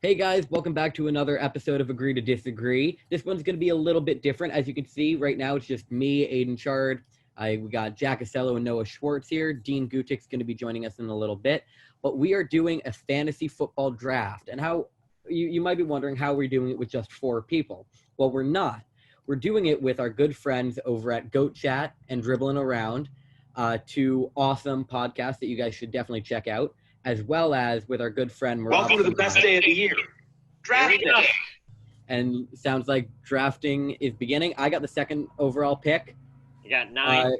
Hey guys, welcome back to another episode of Agree to Disagree. This one's going to be a little bit different. As you can see, right now it's just me, Aiden Chard. We got Jack Asello and Noah Schwartz here. Dean Gutik's going to be joining us in a little bit. But we are doing a fantasy football draft. And how you might be wondering how we're doing it with just 4 people. Well, we're not. We're doing it with our good friends over at Goat Chat and Dribbling Around, 2 awesome podcasts that you guys should definitely check out, as well as with our good friend Mihrab. Welcome to the best day of the year. Draft day. And sounds like drafting is beginning. I got the second overall pick. You got 9.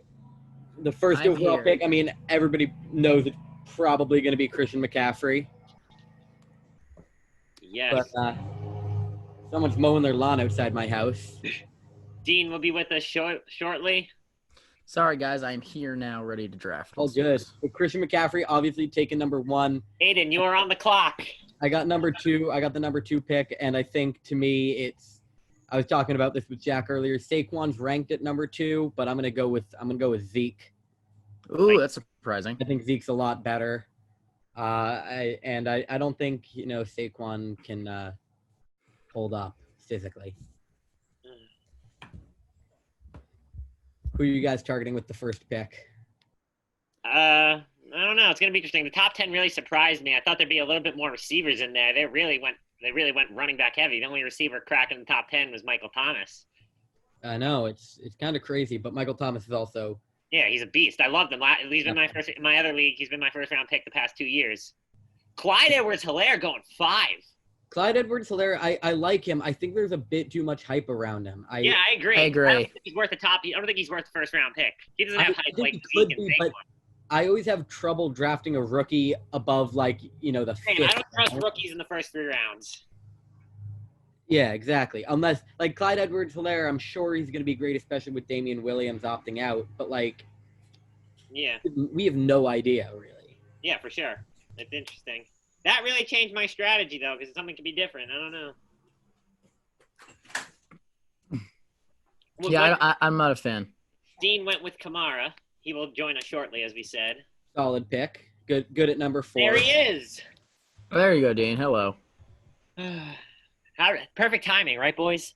The first overall pick, I mean, everybody knows it's probably going to be Christian McCaffrey. Yes. But someone's mowing their lawn outside my house. Dean will be with us shortly. Sorry, guys. I am here now, ready to draft. All good. With Christian McCaffrey, obviously taking number 1. Aiden, you are on the clock. I got number 2. I got the number 2 pick, and I think to me I was talking about this with Jack earlier. Saquon's ranked at number 2, but I'm gonna go with Zeke. Ooh, that's surprising. I think Zeke's a lot better. I don't think Saquon can hold up physically. Who are you guys targeting with the first pick? I don't know. It's gonna be interesting. The top 10 really surprised me. I thought there'd be a little bit more receivers in there. They really went running back heavy. The only receiver cracking the top 10 was Michael Thomas. I know it's kind of crazy, but Michael Thomas is also. Yeah, he's a beast. I loved him. He's been my other league. He's been my first round pick the past 2 years. Clyde Edwards-Helaire going 5. Clyde Edwards-Helaire, I like him. I think there's a bit too much hype around him. I agree. I agree. I don't think he's worth I don't think he's worth the first round pick. He doesn't have hype like Zeke and be, but Saquon. I always have trouble drafting a rookie above the Same. fifth. I don't trust rookies in the first 3 rounds. Yeah, exactly. Unless Clyde Edwards-Helaire, I'm sure he's going to be great, especially with Damian Williams opting out. But yeah, we have no idea really. Yeah, for sure. It's interesting. That really changed my strategy though, because something could be different. I don't know. Yeah, I'm not a fan. Dean went with Kamara. He will join us shortly, as we said. Solid pick. Good at number 4. There he is. There you go, Dean. Hello. Perfect timing, right, boys?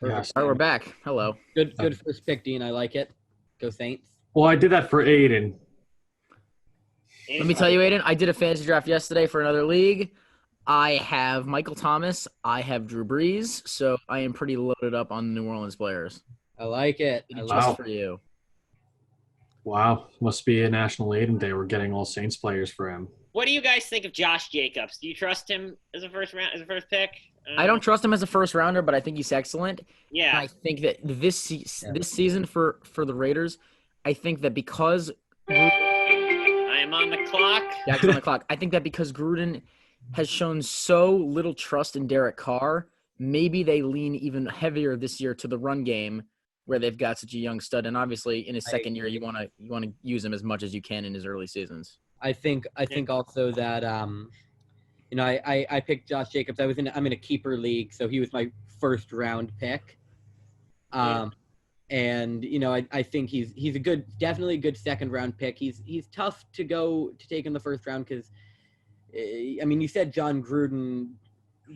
All right, we're back. Hello. Good first pick, Dean. I like it. Go Saints. Well, I did that for Aiden. Let me tell you, Aiden, I did a fantasy draft yesterday for another league. I have Michael Thomas. I have Drew Brees. So I am pretty loaded up on New Orleans players. I like it. Just for you. Wow. Must be a National Aiden Day. We're getting all Saints players for him. What do you guys think of Josh Jacobs? Do you trust him as a first pick? I don't trust him as a first rounder, but I think he's excellent. Yeah. And I think that this season for the Raiders, I think that because I am on the clock. Jack's on the clock. I think that because Gruden has shown so little trust in Derek Carr, maybe they lean even heavier this year to the run game, where they've got such a young stud. And obviously, in his second year, you want to use him as much as you can in his early seasons. I think also that I picked Josh Jacobs. I'm in a keeper league, so he was my first round pick. And I think he's definitely a good second round pick. He's tough to take in the first round because you said John Gruden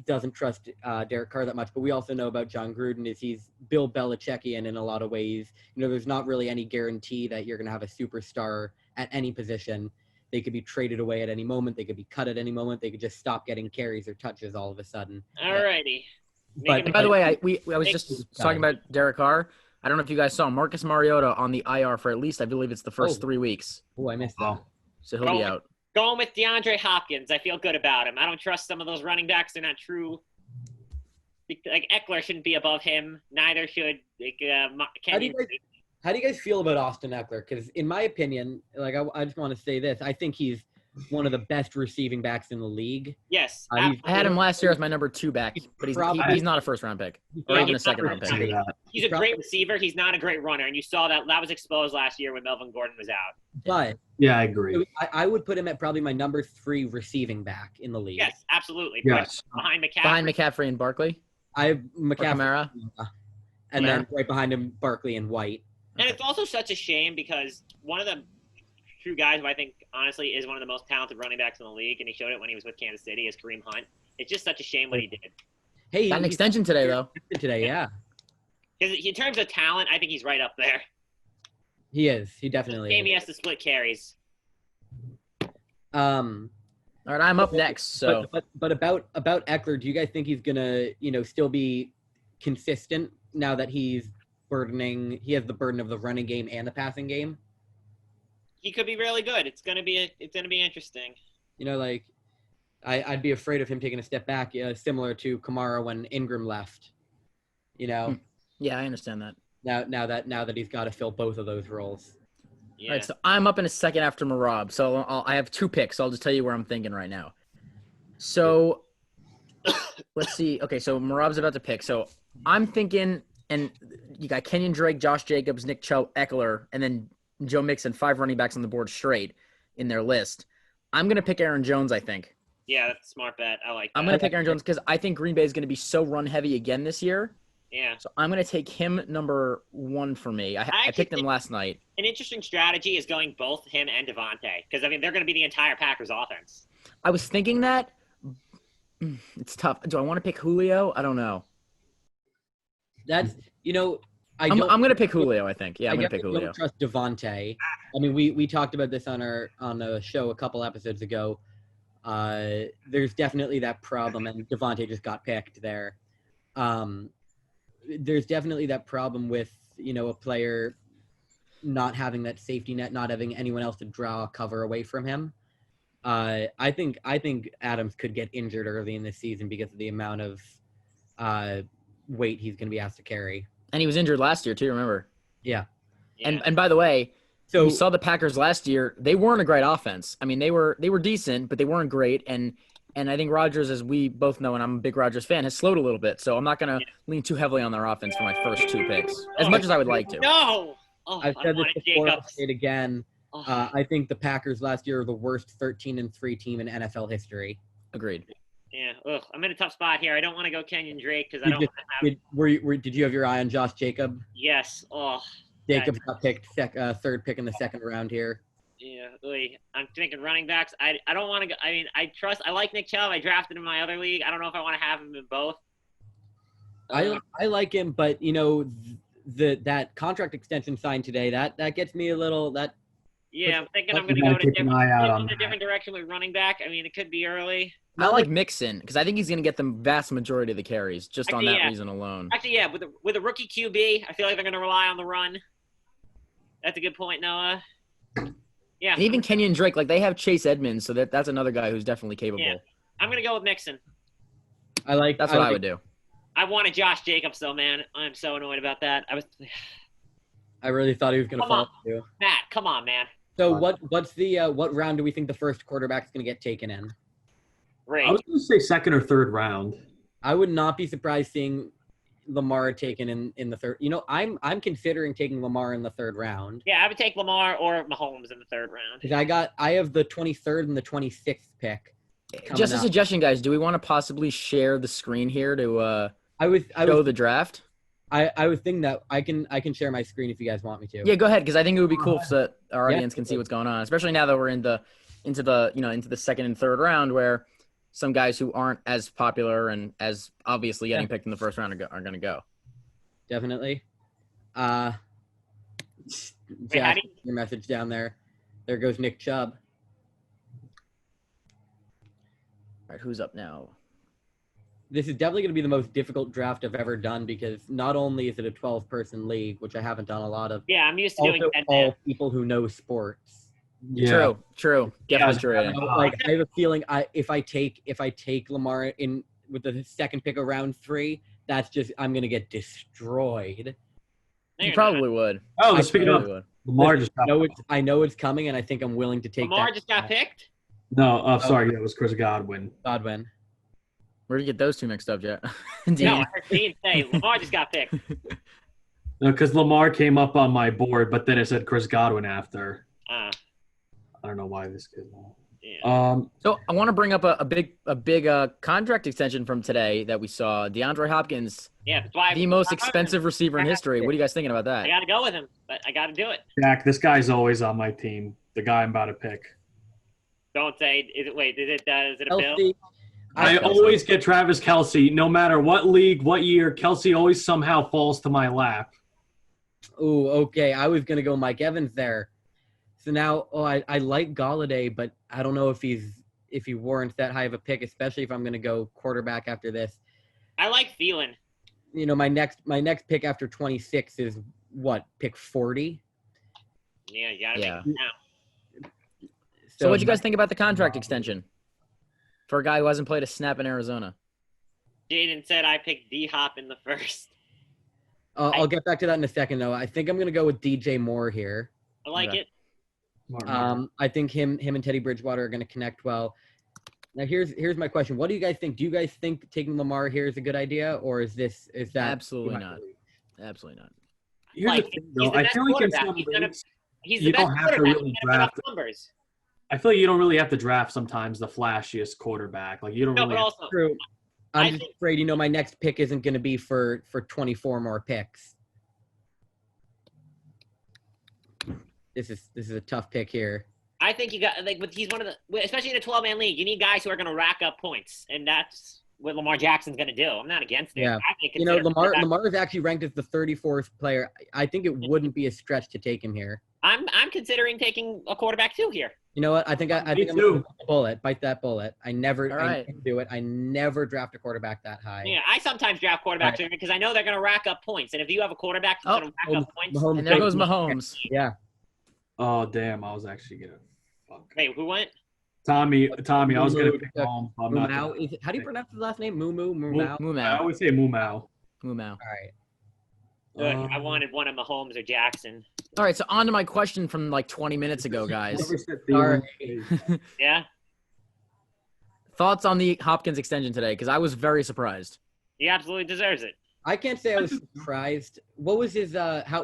doesn't trust Derek Carr that much, but we also know about John Gruden is he's Bill Belichickian in a lot of ways. There's not really any guarantee that you're going to have a superstar at any position. They could be traded away at any moment. They could be cut at any moment. They could just stop getting carries or touches all of a sudden. Alrighty. But by the way, I was just talking about Derek Carr. I don't know if you guys saw Marcus Mariota on the IR for at least, I believe it's the first 3 weeks. Oh, I missed that. So he'll be out. Going with DeAndre Hopkins. I feel good about him. I don't trust some of those running backs. They're not true. Like Eckler shouldn't be above him. Neither should Kenny. How do you guys feel about Austin Eckler? Because in my opinion, I just want to say this. I think he's one of the best receiving backs in the league. Yes. I had him last year as my number 2 back, but he's not a first round pick or even a second round pick. He's a great receiver. He's not a great runner, and you saw that was exposed last year when Melvin Gordon was out. But yeah, I agree. I would put him at probably my number 3 receiving back in the league. Yes, absolutely. Yes. Behind McCaffrey. Behind McCaffrey and Barkley. I have McCaffrey, Kamara. And then right behind him, Barkley and White. And it's also such a shame because one of the true guys who I think, honestly, is one of the most talented running backs in the league, and he showed it when he was with Kansas City, is Kareem Hunt. It's just such a shame what he did. Hey, Got an he's extension today, though. today, yeah. Because in terms of talent, I think he's right up there. He is. He This definitely game, he is. has to split carries. All right, I'm up next. So but about Eckler, do you guys think he's gonna, still be consistent now that he has the burden of the running game and the passing game? He could be really good. It's gonna be interesting. I'd be afraid of him taking a step back, similar to Kamara when Ingram left. yeah, I understand that. Now that he's got to fill both of those roles. Yeah. All right, so I'm up in a second after Mihrab. So I have 2 picks. So I'll just tell you where I'm thinking right now. So let's see. Okay, so Mihrab's about to pick. So I'm thinking, and you got Kenyon Drake, Josh Jacobs, Nick Chubb, Eckler, and then Joe Mixon, 5 running backs on the board straight in their list. I'm going to pick Aaron Jones, I think. Yeah, that's a smart bet. I like that. I'm going to pick Aaron Jones because I think Green Bay is going to be so run heavy again this year. Yeah. So I'm going to take him number 1 for me. I picked him last night. An interesting strategy is going both him and Devontae because, they're going to be the entire Packers offense. I was thinking that. It's tough. Do I want to pick Julio? I don't know. That's I'm going to pick Julio, I think. Yeah, I'm going to pick Julio. I Julio. don't trust Devontae. I mean, we talked about this on a show a couple episodes ago. There's definitely that problem, and Devontae just got picked there. There's definitely that problem with, a player not having that safety net, not having anyone else to draw cover away from him. I think Adams could get injured early in the season because of the amount of weight he's going to be asked to carry. And he was injured last year too, remember? Yeah. And by the way, so we saw the Packers last year. They weren't a great offense. I mean, they were decent, but they weren't great. And I think Rodgers, as we both know, and I'm a big Rodgers fan, has slowed a little bit. So I'm not going to lean too heavily on their offense for my first 2 picks, as much as I would like to. No! I've said this before, I'll say it again. Oh. I think the Packers last year are the worst 13-3 team in NFL history. Agreed. Yeah. Ugh, I'm in a tough spot here. I don't want to go Kenyon Drake because I don't want to have. Did you have your eye on Josh Jacob? Yes. Oh. Jacobs got picked 3rd pick in the 2nd round here. Yeah. Really. I'm thinking running backs. I don't want to go. I mean, I like Nick Chubb. I drafted him in my other league. I don't know if I want to have him in both. I like him, but that contract extension signed today, that gets me a little that. Yeah, I'm thinking I'm going to go in a different direction with running back. I mean, it could be early. I like Mixon because I think he's going to get the vast majority of the carries just on that reason alone. Actually, yeah, with a rookie QB, I feel like they're going to rely on the run. That's a good point, Noah. Yeah. And even Kenyon Drake, like they have Chase Edmonds, so that's another guy who's definitely capable. Yeah. I'm going to go with Mixon. That's what I would do. I wanted Josh Jacobs, though, man. I'm so annoyed about that. I really thought he was going to fall to you. Matt, come on, man. So what round do we think the first quarterback's going to get taken in? Great. I was going to say 2nd or 3rd round. I would not be surprised seeing Lamar taken in the 3rd. I'm considering taking Lamar in the 3rd round. Yeah, I would take Lamar or Mahomes in the 3rd round. Because I have the 23rd and the 26th pick. Just a suggestion, guys. Do we want to possibly share the screen here to show the draft? I was thinking that I can share my screen if you guys want me to. Yeah, go ahead, because I think it would be cool so that our audience can see what's going on, especially now that we're into the 2nd and 3rd round, where some guys who aren't as popular and as obviously getting picked in the 1st round are going to go. Definitely. Jack, your message down there. There goes Nick Chubb. All right, who's up now? This is definitely going to be the most difficult draft I've ever done because not only is it a 12-person league, which I haven't done a lot of. Yeah, I'm used to doing 10 all people who know sports. Yeah. True. Definitely true. I have a feeling if I take Lamar in with the 2nd pick of round 3, I'm going to get destroyed. You probably would. Oh, speaking of Lamar, I know it's coming, and I think I'm willing to take. Lamar just got picked. No, sorry, it was Chris Godwin. Where did you get those 2 mixed up, Jet? No, I heard Dean say Lamar just got picked. No, because Lamar came up on my board, but then it said Chris Godwin after. I don't know why this kid. Yeah. So I want to bring up a big contract extension from today that we saw. DeAndre Hopkins, the most expensive receiver in history. What are you guys thinking about that? I got to go with him, but I got to do it. Jack, this guy's always on my team. The guy I'm about to pick. Don't say. Is it a bill? I always get Travis Kelce. No matter what league, what year, Kelce always somehow falls to my lap. Ooh, okay. I was gonna go Mike Evans there. So now, I like Galladay, but I don't know if he warrants that high of a pick, especially if I'm gonna go quarterback after this. I like Thielen. You know, my next pick after 26 is what, pick 40? Yeah, you gotta make it now. So what do you guys think about the contract extension for a guy who hasn't played a snap in Arizona? Jaden said I picked D-Hop in the first. I'll get back to that in a second, though. I think I'm gonna go with DJ Moore here. I like it. I think him and Teddy Bridgewater are gonna connect well. Now here's my question. What do you guys think? Do you guys think taking Lamar here is a good idea, or is that Absolutely not? Absolutely not. Here's the thing, though. I feel like in some leagues, you don't have to really draft. I feel like you don't really have to draft sometimes the flashiest quarterback. Like you don't really. But also, True. I'm just afraid, my next pick isn't going to be for 24 more picks. This is a tough pick here. I think you got he's one of the, especially in a 12-man league, you need guys who are going to rack up points, and that's what Lamar Jackson's going to do. I'm not against it. Yeah. Lamar is actually ranked as the 34th player. I think it wouldn't be a stretch to take him here. I'm considering taking a quarterback too here. You know what? I think I'm going to bite that bullet. I never do it. I never draft a quarterback that high. Yeah, I sometimes draft quarterbacks here because I know they're going to rack up points, and if you have a quarterback that's going to rack up points, and there goes Mahomes. Yeah. Oh damn! I was actually gonna. Wait, who went? Tommy. I was gonna pick Mahomes. How do you pronounce his last name? Mumau. I always say Mumau. All right. Good. I wanted one of Mahomes or Jackson. All right, so on to my question from like 20 minutes ago, guys. Yeah. Thoughts on the Hopkins extension today? Because I was very surprised. He absolutely deserves it. I can't say I was surprised. What was his?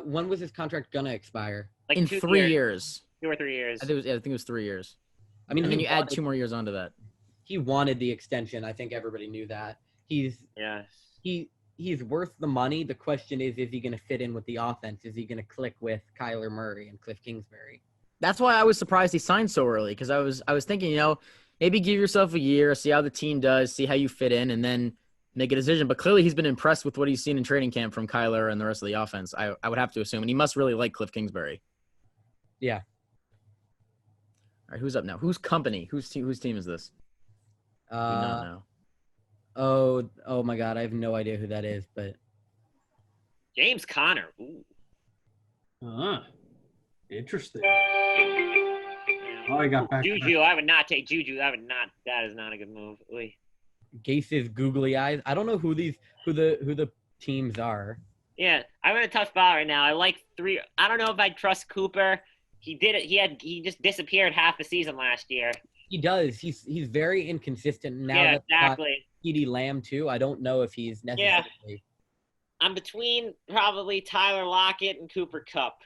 When was his contract gonna expire? Like in 3 years. 2 or 3 years. I think it was 3 years. I mean, and then you add 2 more years onto that. He wanted the extension. I think everybody knew that. He's worth the money. The question is he going to fit in with the offense? Is he going to click with Kyler Murray and Cliff Kingsbury? That's why I was surprised he signed so early, because I was thinking, maybe give yourself a year, see how the team does, see how you fit in, and then make a decision. But clearly he's been impressed with what he's seen in training camp from Kyler and the rest of the offense. I would have to assume, and he must really like Cliff Kingsbury. Yeah. All right, who's up now? Whose company? Whose team is this? Do not know. Oh my God, I have no idea who that is, but James Conner. Ooh. Interesting. I got back. Juju. I would not take Juju. That is not a good move. Oy. Gase's googly eyes. I don't know who the teams are. Yeah, I'm in a tough spot right now. I like 3. I don't know if I trust Cooper. He did it. He just disappeared half the season last year. He does. He's very inconsistent now. Yeah, exactly. CeeDee Lamb too. I don't know if he's necessarily. Yeah. I'm between probably Tyler Lockett and Cooper Kupp.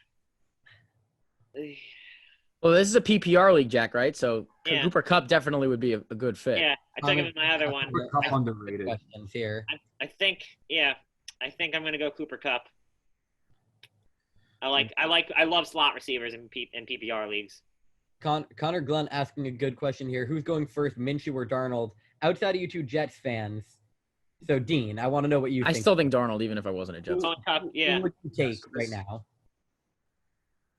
Well, this is a PPR league, Jack, right? So Cooper Kupp definitely would be a good fit. Yeah, I took him in my other one. Cooper Kupp underrated. Here. I think I'm gonna go Cooper Kupp. I love slot receivers in PPR leagues. Connor Glenn asking a good question here. Who's going first, Minshew or Darnold? Outside of you two Jets fans. So, Dean, I want to know what you think. I still think Darnold, even if I wasn't a Jets fan. Yeah. Who would you take right now?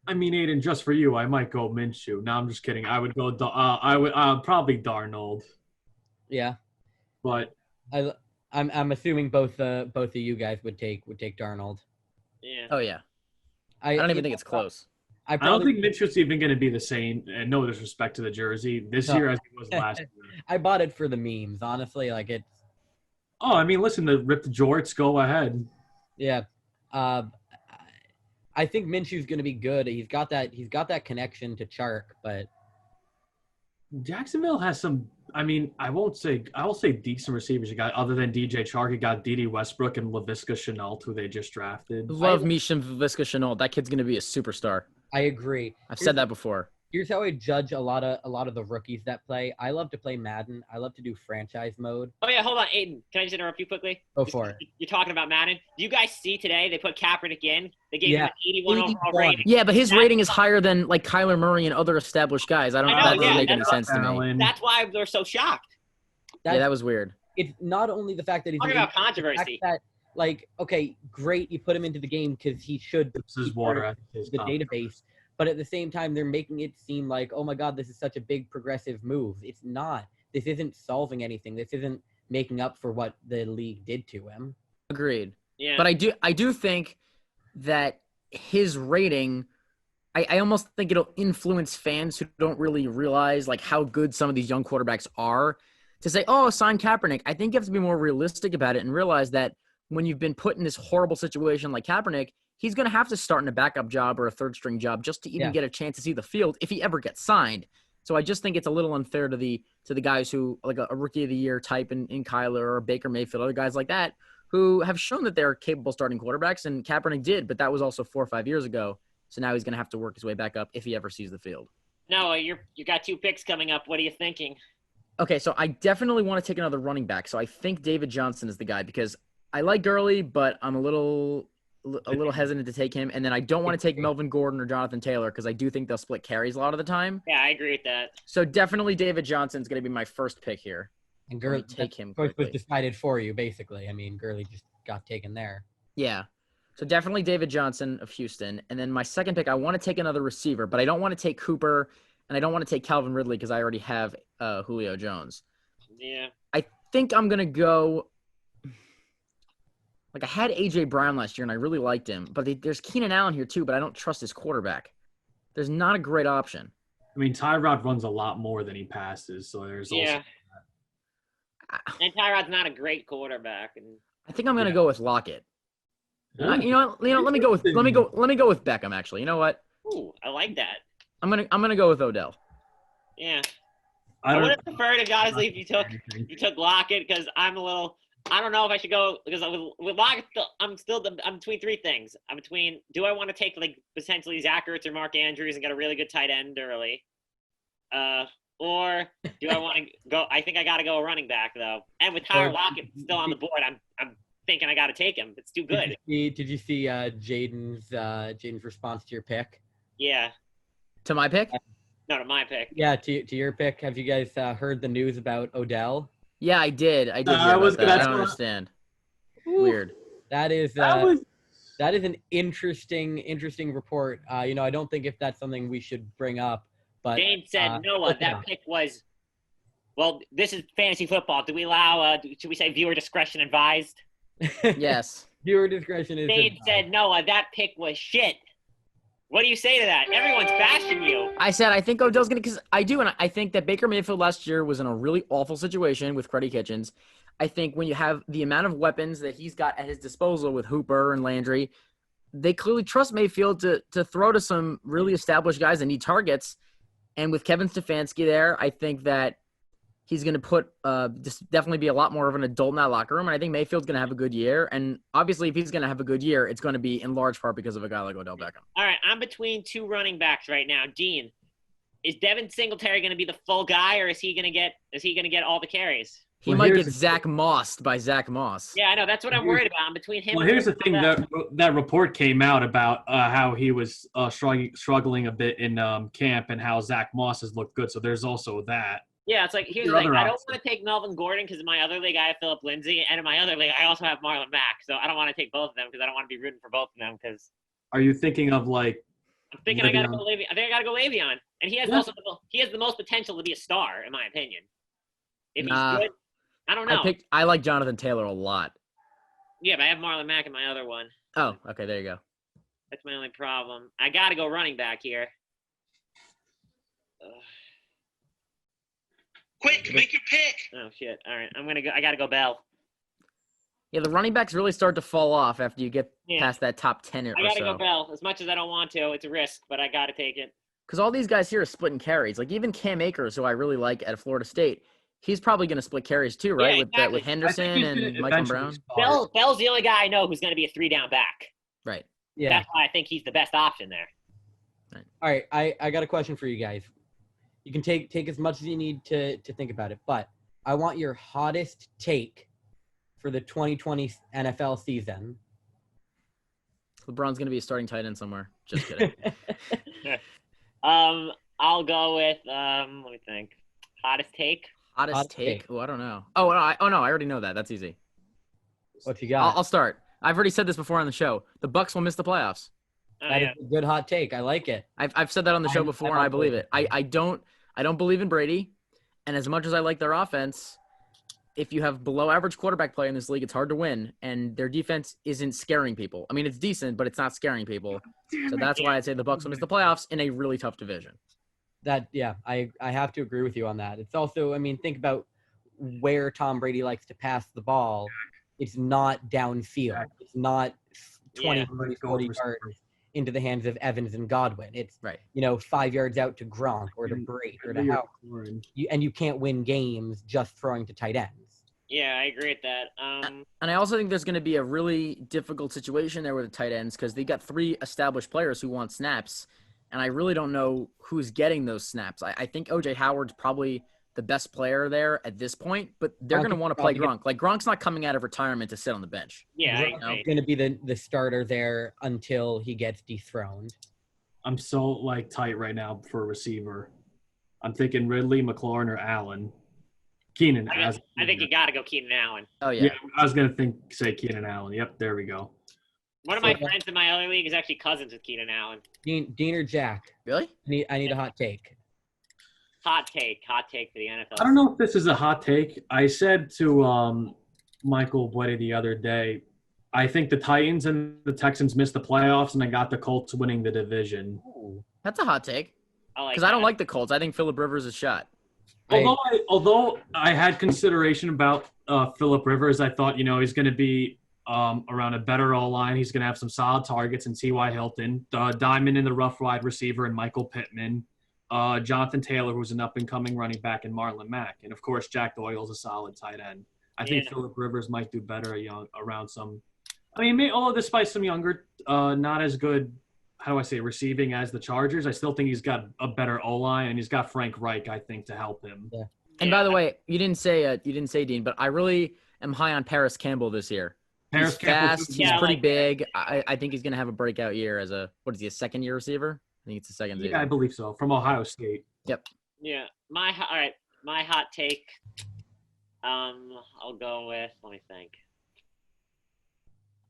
I mean, Aiden, just for you, I might go Minshew. No, I'm just kidding. I would go. I would probably Darnold. Yeah. But I'm assuming both of you guys would take Darnold. Yeah. Oh yeah. I don't even think it's close. I don't think Minshew's even going to be the same, and no disrespect to the jersey, this year as it was last year. I bought it for the memes, honestly. Like it's. Oh, I mean, listen, the ripped jorts, go ahead. Yeah. I think Minshew's going to be good. He's got that connection to Chark, but Jacksonville has some. I mean, I will say decent receivers. You got other than DJ Chark, you got Dede Westbrook and Laviska Shenault, who they just drafted. Love me some Laviska Shenault. That kid's going to be a superstar. I agree. I've said that before. Here's how I judge a lot of the rookies that play. I love to play Madden. I love to do franchise mode. Oh yeah, hold on, Aiden. Can I just interrupt you quickly? Go for it. You're talking about Madden. Do you guys see today they put Kaepernick in? They gave him an 81 overall rating. Yeah, but his rating is higher than like Kyler Murray and other established guys. That doesn't make any sense to me. That's why they're so shocked. that was weird. It's not only the fact that he's talking about controversy. That, like, okay, great, you put him into the game because he should be part of the database. But at the same time, they're making it seem like, oh my God, this is such a big progressive move. It's not. This isn't solving anything. This isn't making up for what the league did to him. Agreed. Yeah. But I do think that his rating, I almost think it'll influence fans who don't really realize like how good some of these young quarterbacks are to say, oh, sign Kaepernick. I think you have to be more realistic about it and realize that when you've been put in this horrible situation like Kaepernick, he's going to have to start in a backup job or a third string job just to even get a chance to see the field if he ever gets signed. So I just think it's a little unfair to the guys who, like a rookie of the year type in Kyler or Baker Mayfield, other guys like that, who have shown that they're capable starting quarterbacks, and Kaepernick did, but that was also 4 or 5 years ago. So now he's going to have to work his way back up if he ever sees the field. No, you got 2 picks coming up. What are you thinking? Okay, so I definitely want to take another running back. So I think David Johnson is the guy because I like Gurley, but I'm a little hesitant to take him. And then I don't want to take Melvin Gordon or Jonathan Taylor because I do think they'll split carries a lot of the time. Yeah, I agree with that. So definitely David Johnson's going to be my first pick here. And Gurley take him choice was decided for you, basically. I mean, Gurley just got taken there. Yeah. So definitely David Johnson of Houston. And then my second pick, I want to take another receiver, but I don't want to take Cooper and I don't want to take Calvin Ridley because I already have Julio Jones. Yeah. I think I'm going to go – like I had A.J. Brown last year and I really liked him, but there's Keenan Allen here too, but I don't trust his quarterback. There's not a great option. I mean, Tyrod runs a lot more than he passes, so there's also that. And Tyrod's not a great quarterback. And I think I'm going to go with Lockett. You know, let me go with Beckham. Actually, you know what? Ooh, I like that. I'm gonna go with Odell. Yeah, I would have preferred it, honestly, if you took Lockett because I don't know if I should go because with Lockett I'm between 3 things. I'm between do I want to take like potentially Zach Ertz or Mark Andrews and get a really good tight end early, or do I want to go? I think I got to go a running back though, and with Tyler Lockett still on the board, I'm thinking I got to take him. It's too good. Did you see Jaden's response to your pick? Yeah. To my pick? No, to my pick. Yeah, to your pick. Have you guys heard the news about Odell? Yeah, I did. I don't understand. Weird. That is an interesting report. I don't think if that's something we should bring up. But Jane said, Noah, that pick was. Well, this is fantasy football. Do we allow? Should we say viewer discretion advised? Yes. Viewer discretion is. Jane said, Noah, that pick was shit. What do you say to that? Everyone's bashing you. I said I think Odell's going to – because I do, and I think that Baker Mayfield last year was in a really awful situation with Freddie Kitchens. I think when you have the amount of weapons that he's got at his disposal with Hooper and Landry, they clearly trust Mayfield to throw to some really established guys that need targets. And with Kevin Stefanski there, I think that he's going to put just definitely be a lot more of an adult in that locker room. And I think Mayfield's going to have a good year. And obviously, if he's going to have a good year, it's going to be in large part because of a guy like Odell Beckham. All right, I'm between 2 running backs right now. Dean, is Devin Singletary going to be the full guy, or is he going to get all the carries? He might get Zach Mossed by Zach Moss. Yeah, I know. That's what I'm worried about. I'm between him. Well, here's the thing that report came out about how he was struggling a bit in camp and how Zach Moss has looked good. So there's also that. Yeah, it's like, here's the thing. I don't want to take Melvin Gordon because in my other league I have Phillip Lindsay, and in my other league I also have Marlon Mack. So I don't want to take both of them because I don't want to be rooting for both of them. Because are you thinking of like? I'm thinking I got to go Le'Veon. I think I got to go Le'Veon, and he has the most potential to be a star in my opinion. If he's good, I don't know. I like Jonathan Taylor a lot. Yeah, but I have Marlon Mack in my other one. Oh, okay, there you go. That's my only problem. I got to go running back here. Quick, make your pick. Oh shit! All right, I gotta go Bell. Yeah, the running backs really start to fall off after you get past that top 10 or so. I gotta go Bell. As much as I don't want to, it's a risk, but I gotta take it. Because all these guys here are splitting carries. Like even Cam Akers, who I really like at Florida State, he's probably going to split carries too, right? Yeah, exactly. With Henderson and Michael Brown. Bell's the only guy I know who's going to be a 3-down back. Right. Yeah. That's why I think he's the best option there. Right. All right, I got a question for you guys. You can take as much as you need to think about it, but I want your hottest take for the 2020 NFL season. LeBron's going to be a starting tight end somewhere. Just kidding. I'll go with let me think. Hottest take. Hottest take? Oh, I don't know. Oh, no, I already know that. That's easy. What you got? I'll start. I've already said this before on the show. The Bucks will miss the playoffs. That is a good hot take. I like it. I've said that on the show before, and I believe it. I don't believe in Brady, and as much as I like their offense, if you have below average quarterback play in this league, it's hard to win, and their defense isn't scaring people. I mean, it's decent, but it's not scaring people. So that's why I'd say the Bucks will miss the playoffs in a really tough division. I have to agree with you on that. It's also, I mean, think about where Tom Brady likes to pass the ball. It's not downfield. It's not 20, 30, 40 yards into the hands of Evans and Godwin. It's, 5 yards out to Gronk or to Brady or to Howard. And you can't win games just throwing to tight ends. Yeah, I agree with that. And I also think there's going to be a really difficult situation there with the tight ends because they got 3 established players who want snaps, and I really don't know who's getting those snaps. I think O.J. Howard's probably the best player there at this point, but they're going to want to play Gronk. Like, Gronk's not coming out of retirement to sit on the bench. Yeah, Gronk's going to be the starter there until he gets dethroned. I'm so, tight right now for a receiver. I'm thinking Ridley, McLaurin, or Allen. Keenan. I think you got to go Keenan Allen. Oh, yeah. I was going to say Keenan Allen. Yep, there we go. One of my friends in my other league is actually cousins with Keenan Allen. Dean or Jack? Really? I need a hot take. Hot take for the NFL. I don't know if this is a hot take. I said to Michael Buede the other day, I think the Titans and the Texans missed the playoffs, and I got the Colts winning the division. Ooh, that's a hot take. Because I don't like the Colts. I think Phillip Rivers is shot. Although I had consideration about Phillip Rivers, I thought, he's going to be around a better O-line. He's going to have some solid targets in T.Y. Hilton, Diamond in the rough wide receiver, and Michael Pittman. Jonathan Taylor, who's an up-and-coming running back, and Marlon Mack. And, of course, Jack Doyle's a solid tight end. I think Phillip Rivers might do better around some – despite some younger, not as good, receiving as the Chargers, I still think he's got a better O-line, and he's got Frank Reich, I think, to help him. Yeah. And, by the way, you didn't say Dean, but I really am high on Paris Campbell this year. He's fast. He's pretty big. I think he's going to have a breakout year as a second-year receiver? I think it's the second season. Yeah, I believe so. From Ohio State. Yep. Yeah. My hot take. I'll go with. Let me think.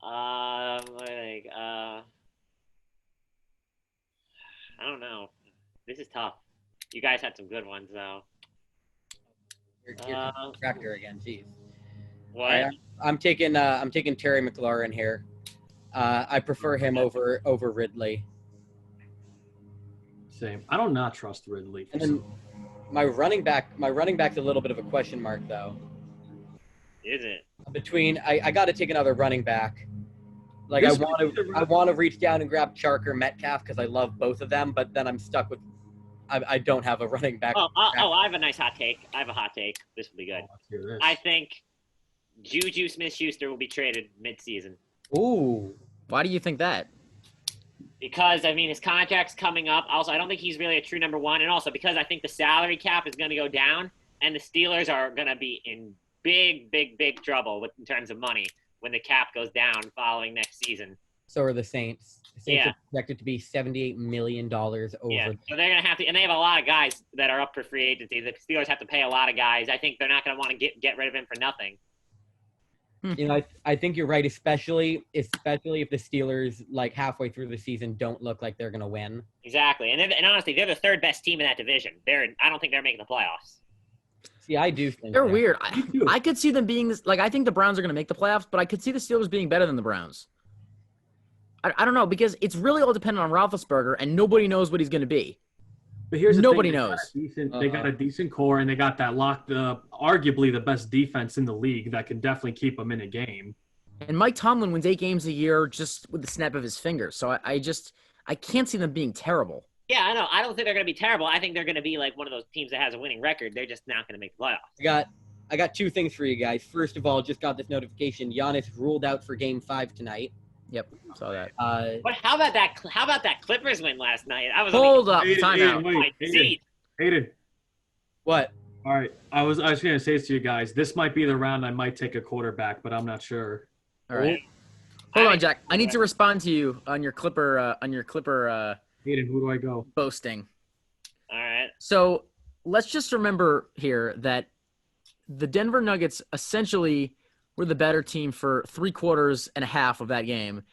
I don't know. This is tough. You guys had some good ones though. You're tractor again. Jeez. What? I'm taking Terry McLaurin here. I prefer him over Ridley. Same. I don't not trust Ridley. And then my running back's a little bit of a question mark though. Is it? I got to take another running back. I want to reach down and grab Chark or Metcalf because I love both of them, but then I'm stuck with I don't have a running back. I have a nice hot take. I have a hot take. This will be good. I think Juju Smith-Schuster will be traded mid-season. Ooh. Why do you think that? Because, his contract's coming up. Also, I don't think he's really a true number one. And also because I think the salary cap is going to go down, and the Steelers are going to be in big, big, big trouble in terms of money when the cap goes down following next season. So are the Saints. The Saints are projected to be $78 million over. Yeah, so they're going to have to – and they have a lot of guys that are up for free agency. The Steelers have to pay a lot of guys. I think they're not going to want to get rid of him for nothing. I think you're right, especially if the Steelers, halfway through the season, don't look like they're going to win. Exactly. And honestly, they're the third best team in that division. I don't think they're making the playoffs. See, I do think they're weird. I could see them being – I think the Browns are going to make the playoffs, but I could see the Steelers being better than the Browns. I don't know, because it's really all dependent on Roethlisberger, and nobody knows what he's going to be. But here's nobody the thing. knows. They got a decent core, and they got that arguably the best defense in the league that can definitely keep them in a game. And Mike Tomlin wins 8 games a year just with the snap of his fingers. So I can't see them being terrible. Yeah, I know. I don't think they're going to be terrible. I think they're going to be like one of those teams that has a winning record. They're just not going to make the playoffs. I got 2 things for you guys. First of all, just got this notification. Giannis ruled out for Game 5 tonight. Yep, saw that. But how about that Clippers win last night? Hold up, timeout. Aiden. What? All right, I was going to say this to you guys. This might be the round I might take a quarterback, but I'm not sure. All right. Hold on, Jack. I need to respond to you on your Clipper. Aiden, who do I go? Boasting. All right. So let's just remember here that the Denver Nuggets essentially were the better team for 3/4 and a half of that game.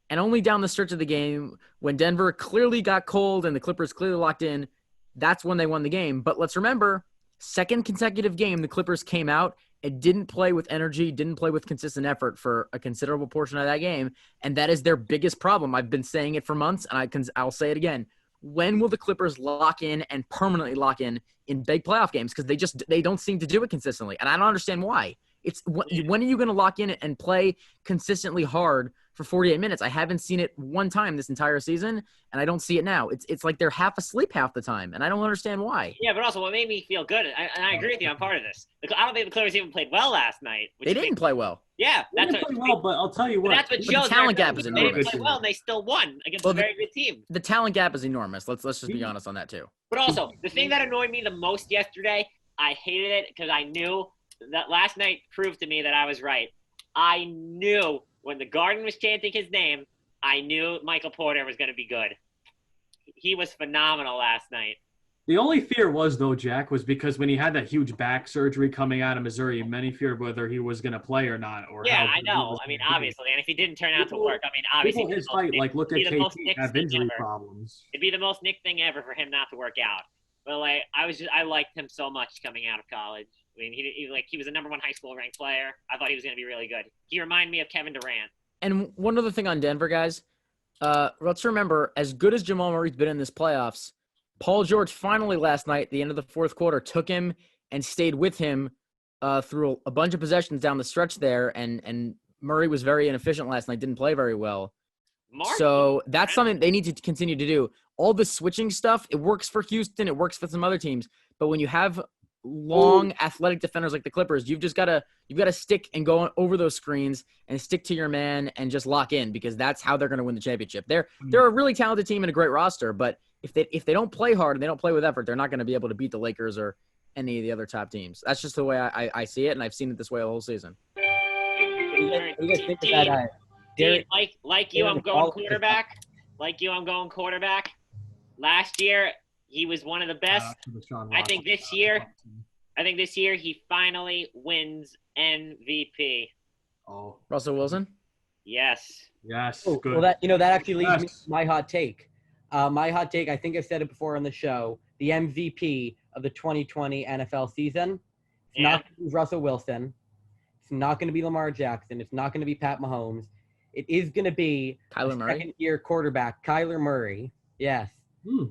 And only down the stretch of the game, when Denver clearly got cold and the Clippers clearly locked in, that's when they won the game. But let's remember, second consecutive game, the Clippers came out and didn't play with energy, didn't play with consistent effort for a considerable portion of that game. And that is their biggest problem. I've been saying it for months, and I'll say it again. When will the Clippers lock in and permanently lock in big playoff games? Because they don't seem to do it consistently. And I don't understand why. When are you going to lock in and play consistently hard for 48 minutes? I haven't seen it one time this entire season, and I don't see it now. It's like they're half asleep half the time, and I don't understand why. Yeah, but also what made me feel good, and I agree with you, I'm part of this. I don't think the Clippers even played well last night. They didn't play well. Yeah, They didn't play well, but I'll tell you what. That's what shows the talent gap is They enormous. didn't play well, and they still won against a very good team. The talent gap is enormous. Let's just be honest on that too. But also, the thing that annoyed me the most yesterday, I hated it because I knew that last night proved to me that I was right. I knew when the Garden was chanting his name, I knew Michael Porter was going to be good. He was phenomenal last night. The only fear was, though, Jack, was because when he had that huge back surgery coming out of Missouri, many feared whether he was going to play or not. Yeah, I know. I mean, obviously. And if he didn't turn out to work, I mean, obviously. People his height, like, look at KT, have injury problems. It'd be the most Nick thing ever for him not to work out. But, like, I liked him so much coming out of college. I mean, he was a number 1 high school ranked player. I thought he was going to be really good. He reminded me of Kevin Durant. And one other thing on Denver, guys. Let's remember, as good as Jamal Murray's been in this playoffs, Paul George finally last night, at the end of the fourth quarter, took him and stayed with him through a bunch of possessions down the stretch there. And Murray was very inefficient last night, didn't play very well. So that's something they need to continue to do. All the switching stuff, it works for Houston, it works for some other teams. But when you have long athletic defenders like the Clippers, you've got to stick and go over those screens and stick to your man and just lock in, because that's how they're going to win the championship. They're a really talented team and a great roster, but if they don't play hard and they don't play with effort, they're not going to be able to beat the Lakers or any of the other top teams. That's just the way I see it, and I've seen it this way the whole season. You guys think of that, like you, I'm going quarterback. Like you, I'm going quarterback. Last year, he was one of the best. I think this year he finally wins MVP. Oh, Russell Wilson? Yes. Yes. Oh, good. well, that actually leads me to my hot take. My hot take, I think I've said it before on the show, the MVP of the 2020 NFL season, it's not going to be Russell Wilson. It's not going to be Lamar Jackson. It's not going to be Pat Mahomes. It is going to Kyler Murray. Second-year quarterback, Kyler Murray. Yes.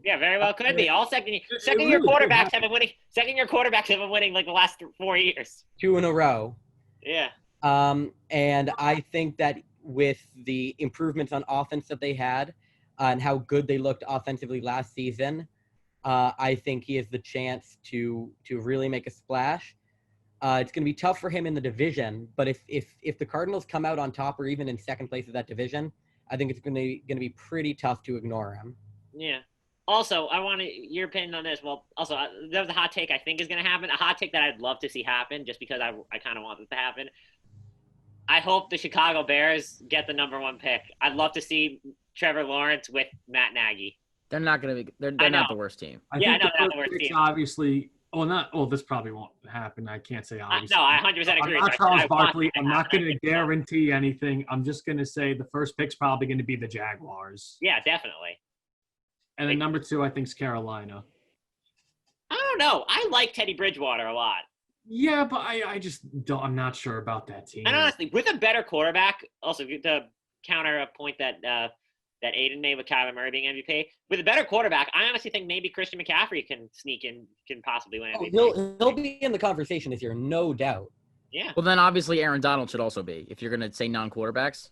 Yeah, very well could be. All second-year quarterbacks have been winning. Second-year quarterbacks have been winning like the last 4 years. 2 in a row. Yeah. And I think that with the improvements on offense that they had and how good they looked offensively last season, I think he has the chance to really make a splash. It's going to be tough for him in the division, but if the Cardinals come out on top or even in second place of that division, I think it's going to be pretty tough to ignore him. Yeah. Also, I want your opinion on this. Well, also, there's a hot take I think is going to happen. A hot take that I'd love to see happen just because I kind of want this to happen. I hope the Chicago Bears get the number 1 pick. I'd love to see Trevor Lawrence with Matt Nagy. They're not going to be – they're not the worst team. I think they're not the worst team. Obviously – this probably won't happen. I can't say obviously. No, I 100% agree. I'm not Charles Barkley. I'm not going to guarantee anything. I'm just going to say the first pick's probably going to be the Jaguars. Yeah, definitely. And then number 2, I think, is Carolina. I don't know. I like Teddy Bridgewater a lot. Yeah, but I just don't. I'm not sure about that team. And honestly, with a better quarterback, also to counter a point that Aiden made with Kyler Murray being MVP, with a better quarterback, I honestly think maybe Christian McCaffrey can sneak in, can possibly win MVP. He'll be in the conversation this year, no doubt. Yeah. Well, then obviously Aaron Donald should also be, if you're going to say non-quarterbacks.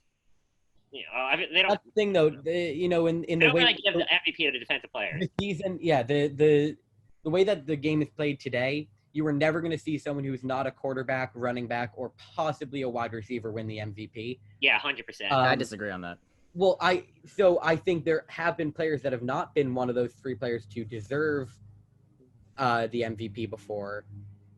Yeah, they don't. That's the thing, though. In they the don't way really give the MVP to the defensive player. the season, yeah, the way that the game is played today, you are never going to see someone who's not a quarterback, running back, or possibly a wide receiver win the MVP. Yeah, 100%. I disagree on that. Well, I think there have been players that have not been one of those 3 players to deserve the MVP before.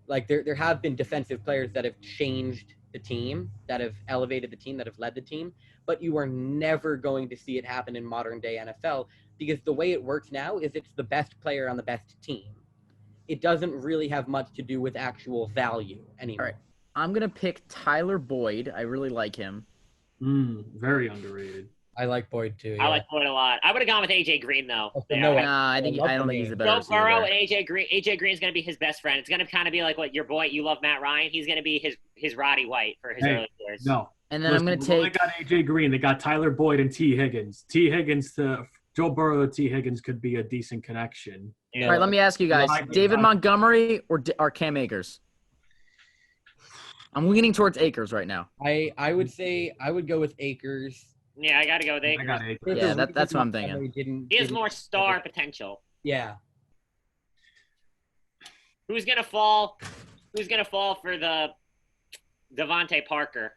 Like there have been defensive players that have changed the team, that have elevated the team, that have led the team, but you are never going to see it happen in modern day NFL because the way it works now is it's the best player on the best team. it doesn't really have much to do with actual value anymore. All right. I'm going to pick Tyler Boyd. I really like him. Very underrated. I like Boyd too. Yeah. I like Boyd a lot. I would have gone with AJ Green though. Oh, there. no, Nah, I love don't the think he's the name. better Joe receiver Burrow there. and AJ Green. AJ Green is going to be his best friend. It's going to kind of be like what your boy, you love Matt Ryan. He's going to be his Roddy White for his early years. No. And then I'm going to take. They got AJ Green. They got Tyler Boyd and T. Higgins. T. Higgins to Joe Burrow to T. Higgins could be a decent connection. Yeah. All right, let me ask you guys: David Montgomery or Cam Akers? I'm leaning towards Akers right now. I would say I would go with Akers. Yeah, I got to go with I got Akers. Akers. Yeah, that's what I'm thinking. He has more star potential. Yeah. Who's gonna fall? Who's gonna fall for the Devontae Parker?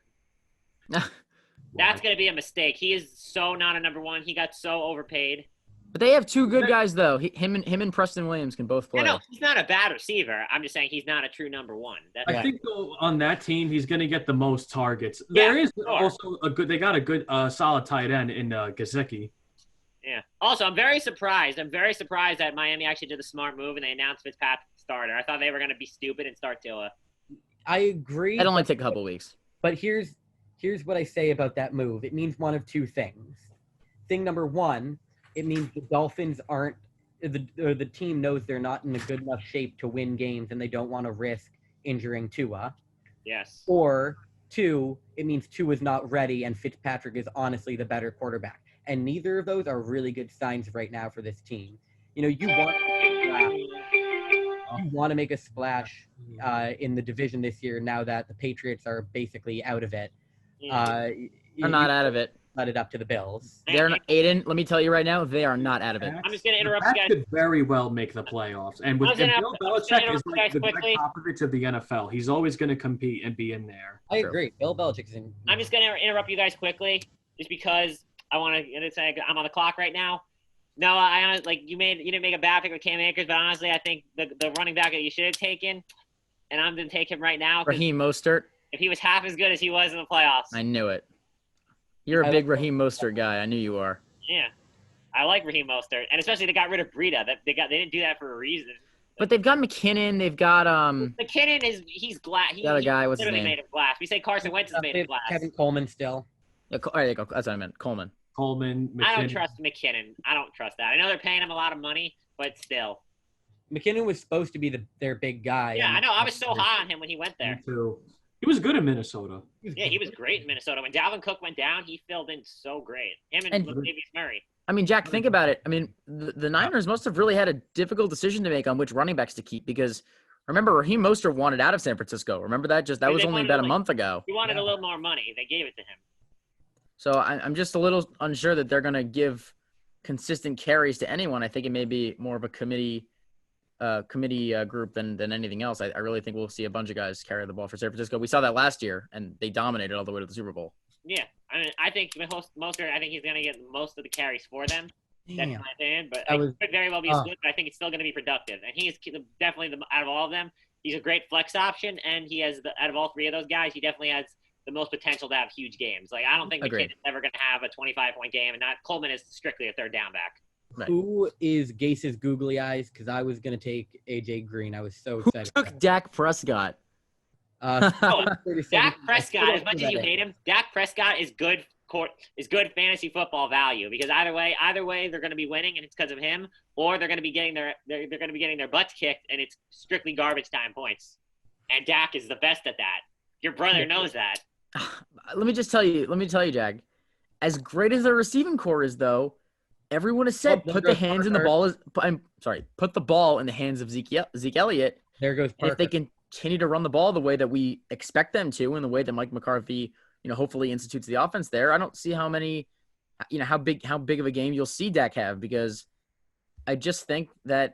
That's gonna be a mistake. He is so not a number one. He got so overpaid. But they have two good guys though. Him and Preston Williams can both play. No, he's not a bad receiver. I'm just saying he's not a true number one. I think though, on that team, he's going to get the most targets. Yeah, there is sure. also they got a good solid tight end in Gesicki. Yeah. Also, I'm very surprised. That Miami actually did the smart move and they announced Fitzpatrick starter. I thought they were going to be stupid and start Tua. I agree. It'll only take a couple weeks. But here's what I say about that move. It means one of two things. Thing number one, it means the Dolphins aren't the team knows they're not in a good enough shape to win games and they don't want to risk injuring Tua. Yes. Or two, it means Tua's not ready and Fitzpatrick is honestly the better quarterback. And neither of those are really good signs right now for this team. You know, you want to make a splash in the division this year now that the Patriots are basically out of it. They're not out of it. Let it up to the Bills. They're not, Aiden, let me tell you right now, they are not out of it. I'm just going to interrupt you That guys. could very well make the playoffs. And with Bill Belichick is like the Greg Popovich of the NFL. He's always going to compete and be in there. I agree. Bill Belichick's in. I'm just going to interrupt you guys quickly just because I want to say I'm on the clock right now. No, I like you didn't make a bad pick with Cam Akers, but honestly, I think the running back that you should have taken, and I'm going to take him right now. Raheem Mostert. If he was half as good as he was in the playoffs. I knew it. You're a big Raheem Mostert guy. I knew you are. Yeah. I like Raheem Mostert. And especially they got rid of Breida. They didn't do that for a reason. But they've got McKinnon. They've got McKinnon he's glass. The other guy, what's his name? Made of glass. We say Carson Wentz is made of glass. Kevin Coleman still. Yeah, there you go. That's what I meant. Coleman. McKinnon. I don't trust McKinnon. I don't trust that. I know they're paying him a lot of money, but still. McKinnon was supposed to be their big guy. Yeah, I know. I was so high on him when he went there. Me too. He was good in Minnesota. Yeah, he was great in Minnesota. When Dalvin Cook went down, he filled in so great. Him and Latavius Murray. I mean, Jack, think about it. I mean, the Niners must have really had a difficult decision to make on which running backs to keep because remember, Raheem Mostert wanted out of San Francisco. Remember that? That was only about a month ago. He wanted a little more money. They gave it to him. So I'm just a little unsure that they're going to give consistent carries to anyone. I think it may be more of a committee group than anything else. I really think we'll see a bunch of guys carry the ball for San Francisco. We saw that last year, and they dominated all the way to the Super Bowl. Yeah, I mean, I think Mostert, I think he's going to get most of the carries for them. That's my opinion, but it could very well be split, but I think it's still going to be productive. And he is definitely, out of all of them, he's a great flex option, and he has, out of all three of those guys, he definitely has the most potential to have huge games. Like, I don't think McKinnon's ever going to have a 25-point game, and Coleman is strictly a third down back. Right. Who is Gase's googly eyes? Because I was going to take AJ Green. I was so excited. Who took Dak Prescott? Dak Prescott, as much as you hate him, Dak Prescott is good fantasy football value because either way they're going to be winning and it's because of him, or they're going to be getting their butts kicked and it's strictly garbage time points. And Dak is the best at that. Your brother knows that. Let me tell you, Jack. As great as their receiving core is, though, everyone has said put the ball in the hands of Zeke Elliott. There goes Parker. And if they continue to run the ball the way that we expect them to, and the way that Mike McCarthy, hopefully institutes the offense there, I don't see how big of a game you'll see Dak have, because I just think that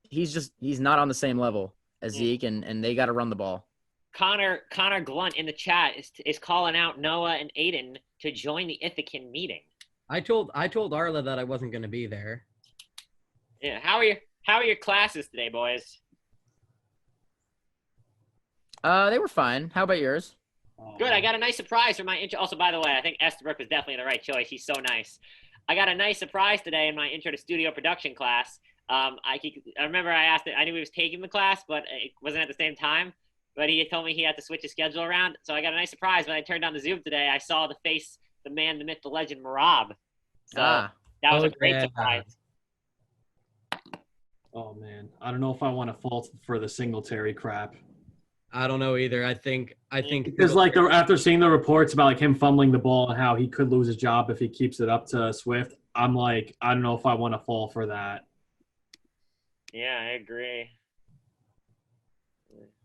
he's not on the same level as Zeke, and they got to run the ball. Connor Glunt in the chat is calling out Noah and Aiden to join the Ithacan meeting. I told Arla that I wasn't going to be there. Yeah, how are your classes today, boys? They were fine. How about yours? Good. I got a nice surprise for my intro. Also, by the way, I think Estabrook was definitely the right choice. He's so nice. I got a nice surprise today in my intro to studio production class. I remember I asked it. I knew he was taking the class, but it wasn't at the same time. But he told me he had to switch his schedule around. So I got a nice surprise when I turned on the Zoom today. I saw the man, the myth, the legend, Mihrab. So that was a great surprise. Oh man, I don't know if I want to fault for the Singletary crap. I don't know either. I think because like after seeing the reports about like him fumbling the ball and how he could lose his job if he keeps it up to Swift, I'm like, I don't know if I want to fall for that. Yeah, I agree.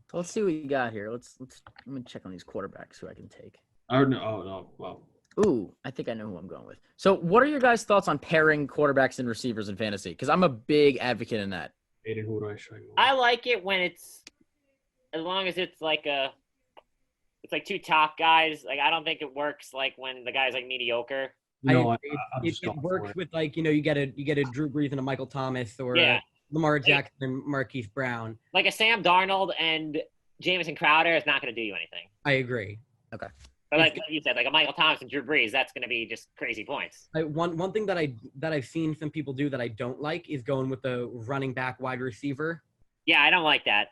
So let's see what you got here. Let me check on these quarterbacks who I can take. Well. Ooh, I think I know who I'm going with. So what are your guys' thoughts on pairing quarterbacks and receivers in fantasy? Because I'm a big advocate in that. Aiden, who do I show you? I like it when it's as long as it's like two top guys. Like I don't think it works like when the guy's like mediocre. No, it works with like you get a Drew Brees and a Michael Thomas or Lamar Jackson and Marquise Brown. Like a Sam Darnold and Jamison Crowder is not going to do you anything. I agree. Okay. But like you said, like a Michael Thomas and Drew Brees, that's going to be just crazy points. One thing that I've seen some people do that I don't like is going with the running back wide receiver. Yeah, I don't like that.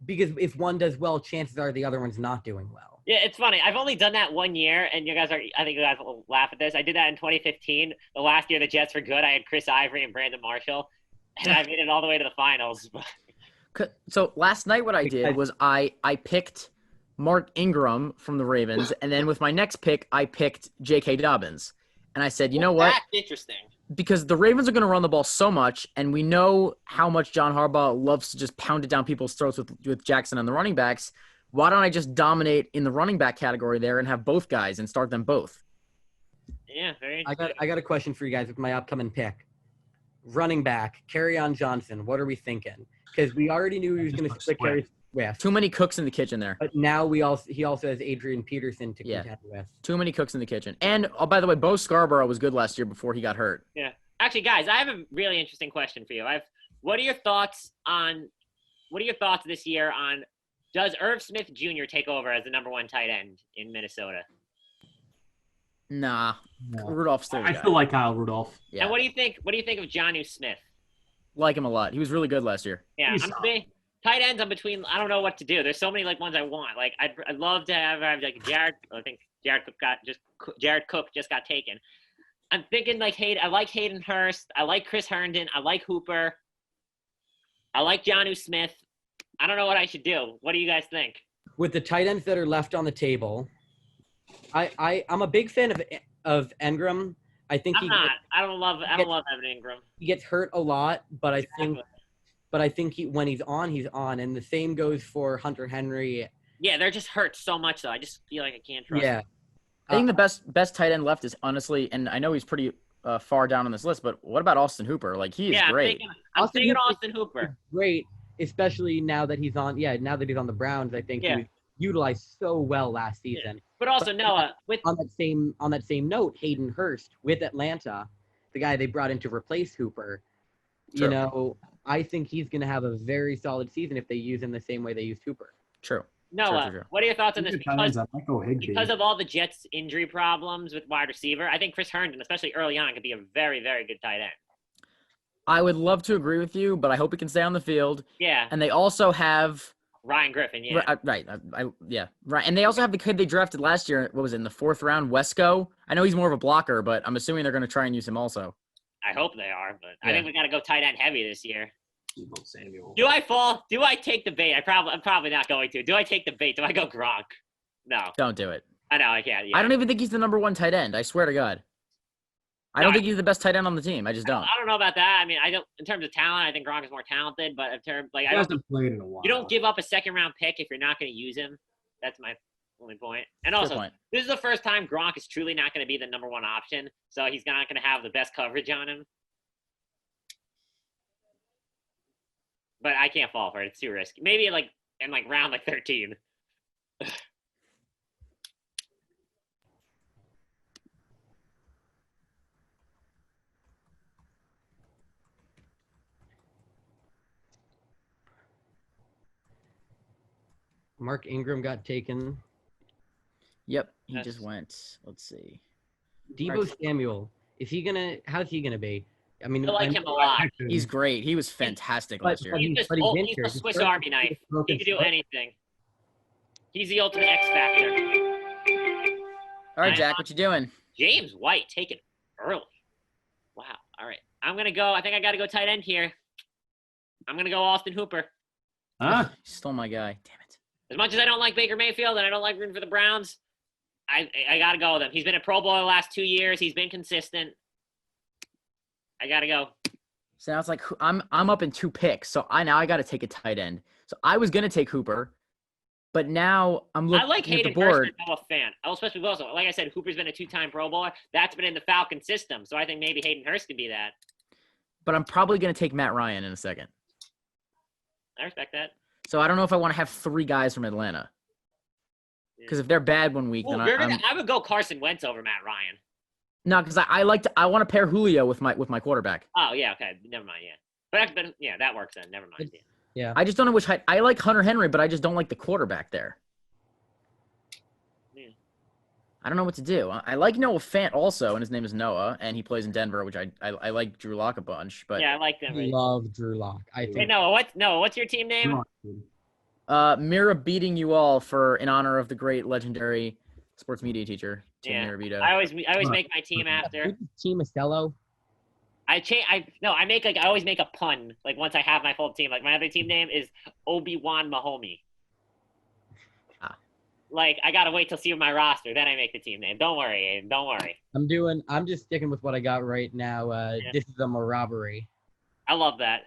Because if one does well, chances are the other one's not doing well. Yeah, it's funny. I've only done that 1 year, and I think you guys will laugh at this. I did that in 2015. The last year the Jets were good. I had Chris Ivory and Brandon Marshall, and I made it all the way to the finals. So last night what I did was I picked Mark Ingram from the Ravens, and then with my next pick, I picked J.K. Dobbins. And I said, you know what? That's interesting. Because the Ravens are going to run the ball so much, and we know how much John Harbaugh loves to just pound it down people's throats with Jackson and the running backs. Why don't I just dominate in the running back category there and have both guys and start them both? Yeah, very interesting. I got a question for you guys with my upcoming pick. Running back, Kerryon Johnson. What are we thinking? Because we already knew he was going to split carries with. Too many cooks in the kitchen there. But now he also has Adrian Peterson to contend with. Too many cooks in the kitchen. And by the way, Bo Scarborough was good last year before he got hurt. Yeah. Actually, guys, I have a really interesting question for you. What are your thoughts this year on does Irv Smith Jr. take over as the number 1 tight end in Minnesota? Nah. No. Rudolph's still I still like Kyle Rudolph. Yeah. And what do you think of Jonnu Smith? Like him a lot. He was really good last year. Yeah. Tight ends, I'm between. I don't know what to do. There's so many like ones I want. Like I'd love to have like Jared. I think Jared Cook just got taken. I'm thinking like Hayden. I like Hayden Hurst. I like Chris Herndon. I like Hooper. I like Jonnu Smith. I don't know what I should do. What do you guys think? With the tight ends that are left on the table, I'm a big fan of Engram. I think I don't love Evan Ingram. He gets hurt a lot, but I think when he's on, and the same goes for Hunter Henry. Yeah, they're just hurt so much though. I just feel like I can't trust them. I think the best tight end left is honestly, and I know he's pretty far down on this list, but what about Austin Hooper? Like he is great. I'm thinking Austin Hooper. Great, especially now that he's on. Yeah, now that he's on the Browns, I think he was utilized so well last season. Yeah. But also Noah, on that same note, Hayden Hurst with Atlanta, the guy they brought in to replace Hooper. True. I think he's going to have a very solid season if they use him the same way they used Hooper. True. Noah, true. What are your thoughts on this? Because of all the Jets' injury problems with wide receiver, I think Chris Herndon, especially early on, could be a very, very good tight end. I would love to agree with you, but I hope he can stay on the field. Yeah. And they also have Ryan Griffin, right. Right. And they also have the kid they drafted last year. What was it, in the 4th round, Wesco? I know he's more of a blocker, but I'm assuming they're going to try and use him also. I hope they are, but I think we got to go tight end heavy this year. Samuel. Do I fall? Do I take the bait? I'm probably not going to. Do I take the bait? Do I go Gronk? No. Don't do it. I know I can't. Yeah. I don't even think he's the number 1 tight end. I swear to God. I don't think he's the best tight end on the team. I just don't. I don't know about that. I mean, I don't. In terms of talent, I think Gronk is more talented. But in terms, he hasn't played in a while. You don't give up a 2nd-round pick if you're not going to use him. That's my only point. And also, this is the first time Gronk is truly not going to be the number 1 option, so he's not going to have the best coverage on him. But I can't fall for it. It's too risky. Maybe in round 13. Mark Ingram got taken. Yep, he just went. Let's see. Deebo Samuel. How's he gonna be? I mean, I like him a lot. He's great. He was fantastic last year. He's but he's he's injured. a Swiss Army knife. He can do anything. He's the ultimate X factor. All right, Jack, what you doing? James White taken early. Wow. All right. I'm gonna go. I think I got to go tight end here. I'm gonna go Austin Hooper. Huh? You stole my guy. Damn it. As much as I don't like Baker Mayfield and I don't like rooting for the Browns, I got to go with him. He's been a Pro Bowler the last 2 years. He's been consistent. I got to go. So now it's like I'm up in 2 picks. So I got to take a tight end. So I was gonna take Hooper, but now I'm looking I like at the Hayden board. Hurst. I'm a fan. Especially also, like I said, Hooper's been a 2-time Pro Bowler. That's been in the Falcon system. So I think maybe Hayden Hurst could be that. But I'm probably gonna take Matt Ryan in a second. I respect that. So I don't know if I want to have 3 guys from Atlanta. Because if they're bad one week, then I would go Carson Wentz over Matt Ryan. No, because I want to pair Julio with my quarterback. Oh yeah, okay, never mind. Yeah, but yeah, that works then. Never mind. Yeah. I just don't know which height. I like Hunter Henry, but I just don't like the quarterback there. Yeah. I don't know what to do. I like Noah Fant also, and his name is Noah, and he plays in Denver, which I like Drew Lock a bunch. But yeah, I like them. I love Drew Lock. I think. Hey, what's your team name? Mihrab beating you all in honor of the great legendary sports media teacher, Tim Miravito. I always make my team after. Team Estella. I always make a pun. Like once I have my full team, like my other team name is Obi-Wan Mahomey. Like I gotta wait till see my roster, then I make the team name. Don't worry, Aiden. Don't worry. I'm just sticking with what I got right now. This is a robbery. I love that.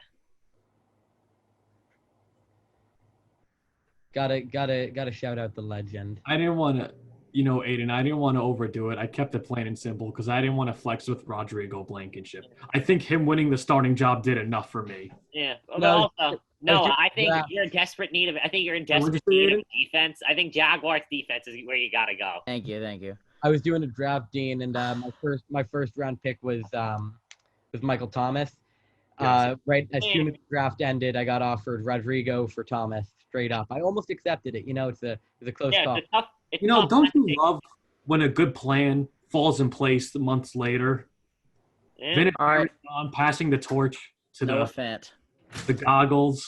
Gotta shout out the legend. I didn't want to, Aiden, I didn't want to overdo it. I kept it plain and simple because I didn't want to flex with Rodrigo Blankenship. I think him winning the starting job did enough for me. Yeah. I think you're in desperate need of it. I think you're in desperate need of defense. I think Jaguars defense is where you gotta go. Thank you. I was doing a draft, Dean, and my first round pick was Michael Thomas. Right as soon as the draft ended, I got offered Rodrigo for Thomas. Straight up, I almost accepted it. It's a close call. Don't you love when a good plan falls in place months later? Yeah. All right. Passing the torch to Noah Fant. The goggles.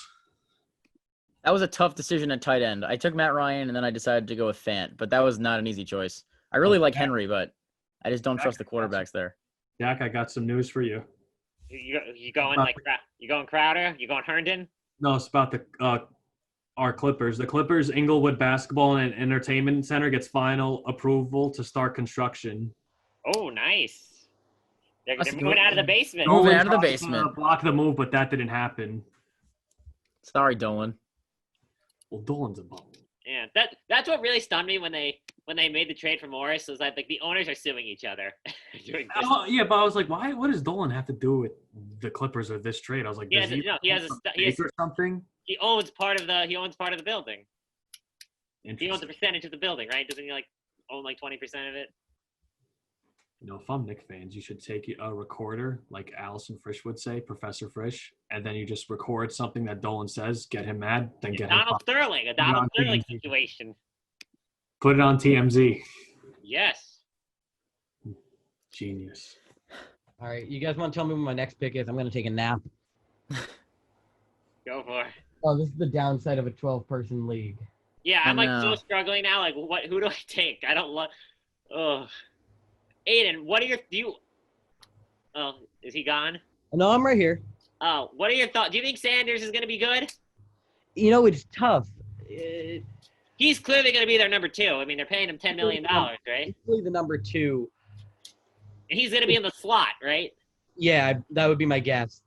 That was a tough decision at tight end. I took Matt Ryan, and then I decided to go with Fant, but that was not an easy choice. I really like Henry, but I just don't trust the quarterbacks there. Jack, I got some news for you. You going you going Crowder? You going Herndon? No, it's about our Clippers. The Clippers Inglewood Basketball and Entertainment Center gets final approval to start construction. Oh, nice. They're moving out of the basement. Moving out of the basement. Block the move, but that didn't happen. Sorry, Dolan. Well, Dolan's a bum. Yeah, that's what really stunned me when they made the trade for Morris was like the owners are suing each other. Yeah, but I was like, why? What does Dolan have to do with the Clippers or this trade? I was like, he has or something. He owns part of the building. He owns a percentage of the building, right? Doesn't he own 20% of it? If I'm Knicks fans, you should take a recorder, like Allison Frisch would say, Professor Frisch, and then you just record something that Dolan says, get him mad, then get him. A Donald Sterling situation. Put it on TMZ. Yes. Genius. All right, you guys want to tell me what my next pick is? I'm going to take a nap. Go for it. Oh, this is the downside of a 12-person league. Yeah, I'm so struggling now. Who do I take? I don't love. Oh, Aiden, what are your Oh, is he gone? No, I'm right here. Oh, what are your thoughts? Do you think Sanders is going to be good? It's tough. He's clearly going to be their number 2. I mean, they're paying him $10 million, right? He's really the number 2. And he's going to be in the slot, right? Yeah, that would be my guess.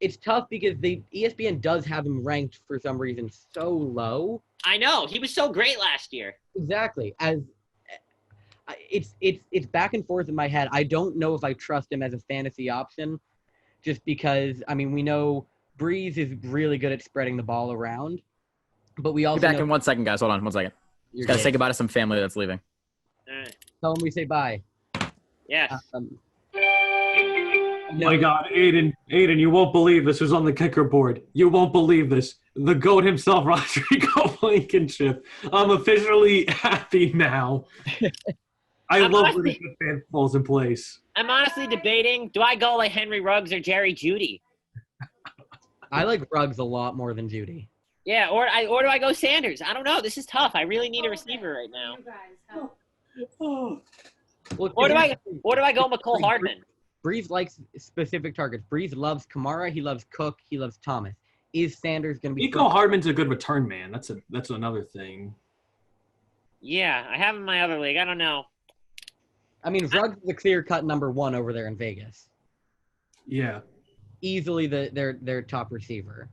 It's tough because ESPN does have him ranked for some reason so low. I know. He was so great last year. Exactly. It's back and forth in my head. I don't know if I trust him as a fantasy option just because, we know Breeze is really good at spreading the ball around. But we also Be back in 1 second, guys. Hold on 1 second. Just got to say goodbye to some family that's leaving. All right. Tell them we say bye. Yes. Oh my God, Aiden, you won't believe this was on the kicker board. You won't believe this. The GOAT himself, Rodrigo Blankenship. I'm officially happy now. I I'm love honestly- when a good fan falls in place. I'm honestly debating, do I go like Henry Ruggs or Jerry Jeudy? I like Ruggs a lot more than Judy. Yeah, or do I go Sanders? I don't know. This is tough. I really need a receiver right now. Oh. Well, Or do I go McCole Hardman? Breeze likes specific targets. Breeze loves Kamara. He loves Cook. He loves Thomas. Is Sanders going to be? Nico Hardman's a good return man. That's another thing. Yeah, I have him in my other league. I don't know. I mean, Ruggs is the clear-cut number one over there in Vegas. Yeah, Easily their top receiver.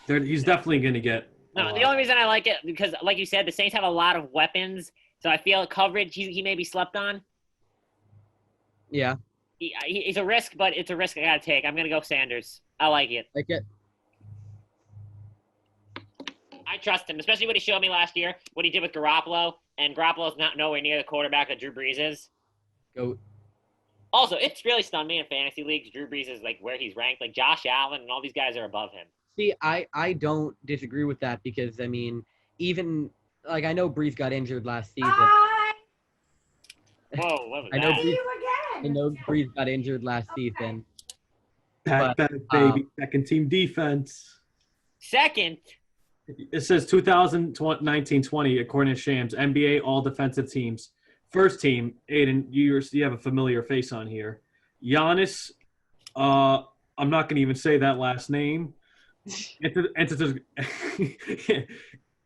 he's definitely going to get. No, the only reason I like it because, like you said, the Saints have a lot of weapons, so I feel coverage he may be slept on. Yeah, He's a risk, but it's a risk I gotta take. I'm gonna go Sanders. I like it. like it. I trust him, especially what he showed me last year, what he did with Garoppolo, and Garoppolo's not nowhere near the quarterback that Drew Brees is. Go. Also, it's really stunned me in fantasy leagues. Drew Brees is like where he's ranked. Like Josh Allen and all these guys are above him. See, I don't disagree with that because I mean, even like I know Breeze got injured last season. Whoa, what was I know that? Breeze, I know Breeze got injured last season. Pat, baby, second team defense. Second, It says 2019-20 according to Shams, NBA all defensive teams. First team, Aiden, you have a familiar face on here. Giannis, I'm not going to even say that last name.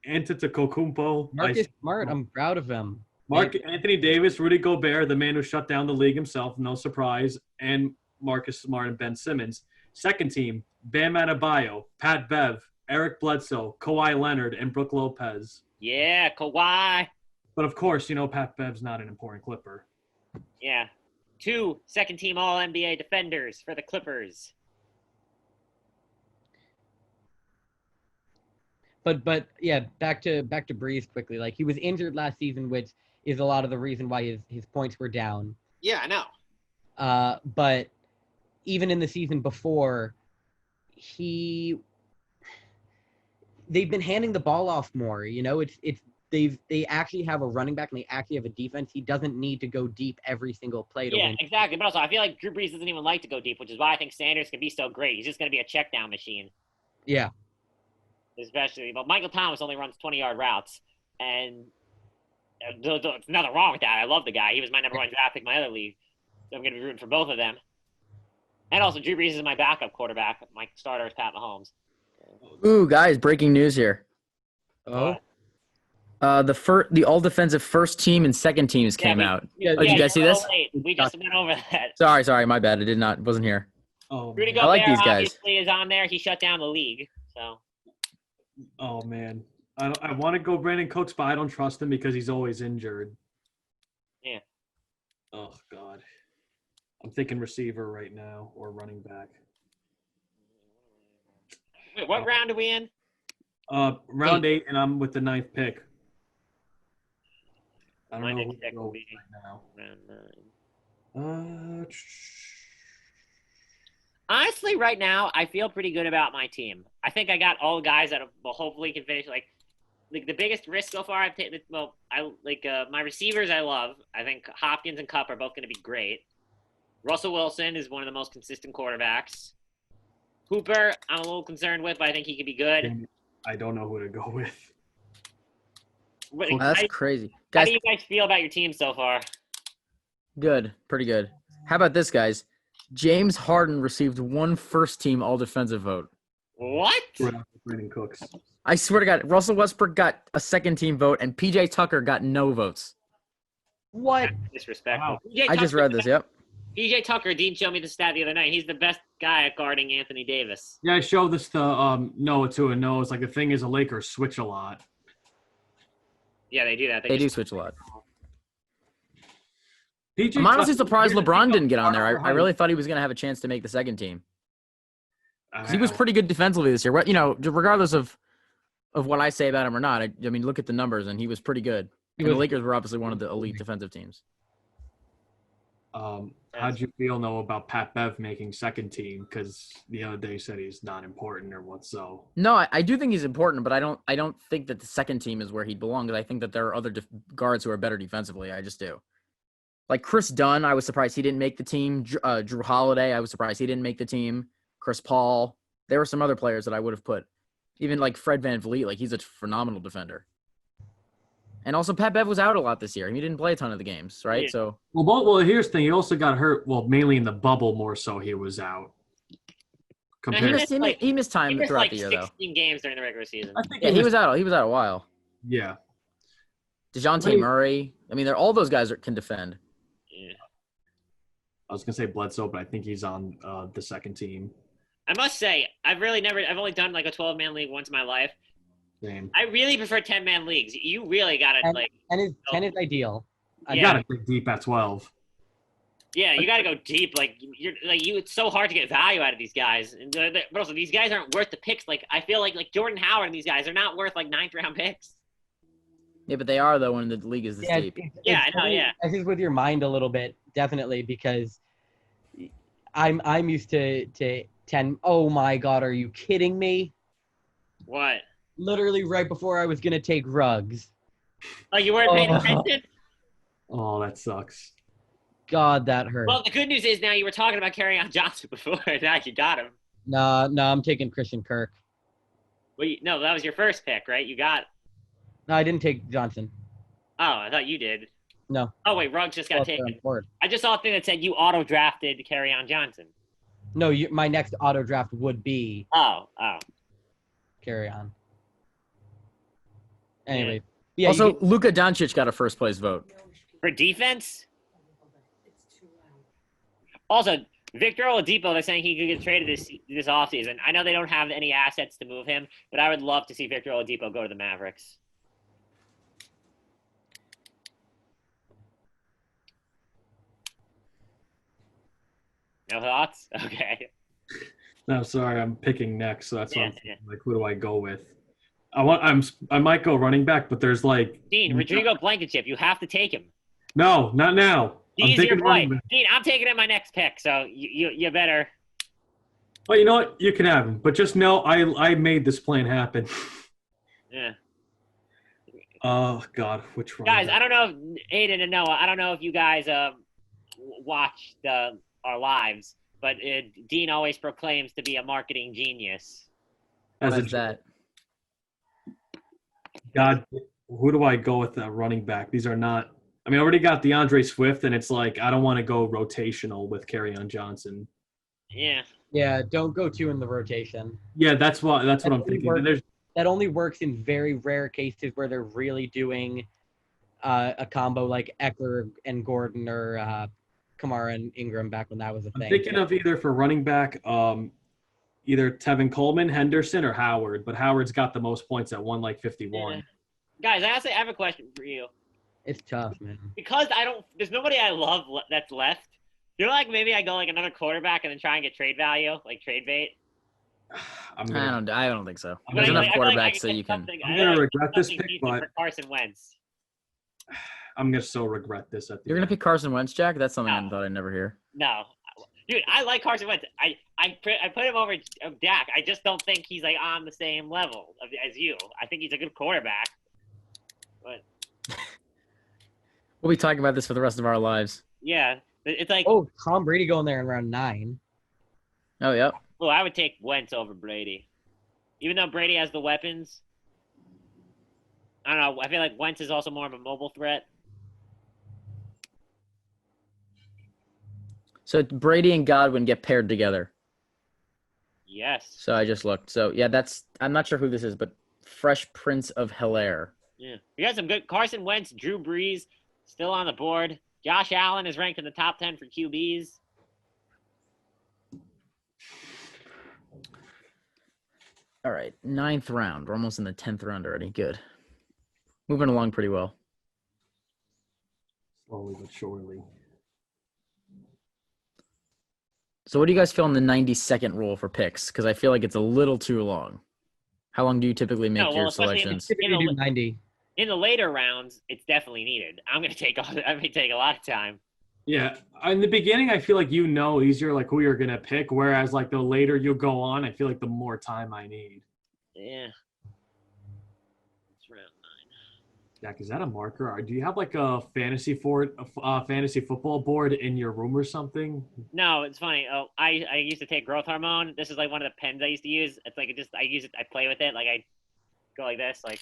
Antetokounmpo. Marcus Smart, I'm proud of him. Anthony Davis, Rudy Gobert, the man who shut down the league himself, no surprise, and Marcus Smart and Ben Simmons. Second team, Bam Adebayo, Pat Bev, Eric Bledsoe, Kawhi Leonard, and Brooke Lopez. yeah, Kawhi. But of course, Pat Bev's not an important Clipper. Yeah, 2 second team All NBA defenders for the Clippers. But yeah, back to Breeze quickly. Like he was injured last season, which is a lot of the reason why his points were down. Yeah, I know. But even in the season before, they've been handing the ball off more. They actually have a running back and they actually have a defense. He doesn't need to go deep every single play to Yeah, win. exactly. But also, I feel like Drew Brees doesn't even like to go deep, which is why I think Sanders can be so great. He's just going to be a check down machine. Yeah. Especially, but Michael Thomas only runs 20-yard routes, and there's nothing wrong with that. I love the guy. He was my number one draft pick in my other league, so I'm going to be rooting for both of them. And also, Drew Brees is my backup quarterback. My starter is Pat Mahomes. Ooh, guys, breaking news here. Oh. The all defensive first team and second teams came out. Yeah, did you guys see this? We just went over that. Sorry, my bad. Wasn't here. Oh, Rudy man. I like Gobert these guys. obviously is on there. He shut down the league, so. Oh, man. I want to go Brandon Cooks, but I don't trust him because he's always injured. Yeah. Oh, God. I'm thinking receiver right now or running back. Wait, what round are we in? Round 8, and I'm with the 9th pick. I don't My know next who to pick go will with be right round 9. now. Honestly, right now, I feel pretty good about my team. I think I got all the guys that will hopefully can finish. Like the biggest risk so far I've taken. Well, my receivers I love. I think Hopkins and Kupp are both going to be great. Russell Wilson is one of the most consistent quarterbacks. Hooper, I'm a little concerned with, but I think he could be good. I don't know who to go with. That's crazy. How Guys, do you guys feel about your team so far? good. Pretty good. How about this, guys? James Harden received one first team all defensive vote. What? Brandon Cooks. I swear to God, Russell Westbrook got a second team vote and PJ Tucker got no votes. What? Disrespectful. Wow. PJ I just Tucker- read this, yep. PJ Tucker, Dean showed me the stat the other night. He's the best guy at guarding Anthony Davis. Yeah, I showed this to Noah too, and Noah's like the thing is the Lakers switch a lot. Yeah, they do that. They do switch a lot. PJ I'm honestly Tucker- surprised here's the LeBron thing didn't get on there. about I really thought he was going to have a chance to make the second team. Hyde. He was pretty good defensively this year. Regardless of what I say about him or not, I mean, look at the numbers, and he was pretty good. And the Lakers were obviously one of the elite defensive teams. How'd you feel, though, about Pat Bev making second team? Because the other day you said he's not important or what, so. No, I do think he's important, but I don't think that the second team is where he'd belong. Because I think that there are other guards who are better defensively. I just do. Like Chris Dunn, I was surprised he didn't make the team. Drew Holiday, I was surprised he didn't make the team. Chris Paul. There were some other players that I would have put. Even like Fred VanVleet, like he's a phenomenal defender. And also Pat Bev was out a lot this year. He didn't play a ton of the games, right? Yeah. So Well, here's the thing. He also got hurt. Well, mainly in the bubble more so he was out. No, he missed time He missed throughout like the year, though. 16 games during the regular season. I think Yeah, he was out. He was out a while. Yeah. DeJounte Murray. I mean, all those guys can defend. Yeah. I was going to say Bledsoe, but I think he's on the second team. I must say, I've only done like a 12-man league once in my life. Same. I really prefer 10-man leagues. You really got to like. 10 is ideal. You got to dig deep at 12. Yeah, you got to go deep. It's so hard to get value out of these guys. But also, these guys aren't worth the picks. Like, I feel like Jordan Howard and these guys are not worth like 9th-round picks. Yeah, but they are though when the league is this deep. Yeah, I know. Yeah. I think with your mind a little bit, definitely, because I'm used to 10. Oh my God, are you kidding me? What? Literally right before I was gonna take Ruggs. Oh, you weren't paying attention? Oh, that sucks. God, that hurt. Well, the good news is now you were talking about Kerryon Johnson before. Now you got him. No, I'm taking Christian Kirk. Well, no, that was your first pick, right? You got. No, I didn't take Johnson. Oh, I thought you did. No. Oh wait, Ruggs just got taken. Forward. I just saw a thing that said you auto drafted Kerryon Johnson. No, my next auto draft would be Oh. carry on. Anyway, Also, Luka Doncic got a first place vote. For defense? Also, Victor Oladipo, they're saying he could get traded this offseason. I know they don't have any assets to move him, but I would love to see Victor Oladipo go to the Mavericks. No thoughts? Okay. No, sorry, I'm picking next, so that's what I'm Yeah. thinking. Like, who do I go with? I might go running back, but there's like Dean, Rodrigo Blankenship, you have to take him. no, not now. He's your play. Dean, I'm taking him my next pick, so you better. Well, you know what? You can have him, but just know I made this plan happen. Yeah. Oh God, which one? Guys, I don't know if Aiden and Noah, I don't know if you guys watch our lives, but Dean always proclaims to be a marketing genius. As What is that? God, who do I go with that running back? These are not. I mean, I already got DeAndre Swift, and it's like I don't want to go rotational with Kerryon Johnson. Yeah. Yeah, don't go 2 in the rotation. Yeah, that's what I'm thinking. And That only works in very rare cases where they're really doing a combo like Eckler and Gordon or Kamara and Ingram back when that was a thing. I'm thinking of either for running back, either Tevin Coleman, Henderson, or Howard. But Howard's got the most points at 151. Yeah. Guys, I have a question for you. It's tough, man. Because there's nobody I love that's left. You're like, maybe I go like another quarterback and then try and get trade value, like trade bait. I don't think so. I'm There's gonna- enough quarterbacks so you can. I'm gonna regret this pick, but for Carson Wentz. I'm gonna so regret this at the You're gonna end. pick Carson Wentz, Jack? That's something I No. thought I'd never hear. No, dude, I like Carson Wentz. I put him over Dak. I just don't think he's like on the same level as you. I think he's a good quarterback. But We'll be talking about this for the rest of our lives. yeah, it's like Oh, Tom Brady going there in round 9. Oh, yep. well, I would take Wentz over Brady, even though Brady has the weapons. I don't know. I feel like Wentz is also more of a mobile threat. So Brady and Godwin get paired together. Yes. So I just looked. So yeah, I'm not sure who this is, but Fresh Prince of Hilaire. Yeah. We got some good Carson Wentz, Drew Brees, still on the board. Josh Allen is ranked in the top 10 for QBs. All right, 9th round. We're almost in the 10th round already. Good. Moving along pretty well. Slowly but surely. So what do you guys feel on the 90-second rule for picks? Because I feel like it's a little too long. How long do you typically make your especially selections? Typically do 90. In the later rounds, it's definitely needed. I'm gonna take a lot of time. Yeah, in the beginning, I feel like easier like who you're gonna pick, whereas like the later you go on, I feel like the more time I need. Yeah. It's round 9. Jack, is that a marker? Or do you have like a fantasy fantasy football board in your room or something? No, it's funny. Oh, I used to take growth hormone. This is like one of the pens I used to use. It's like I use it. I play with it. Like I go like this, like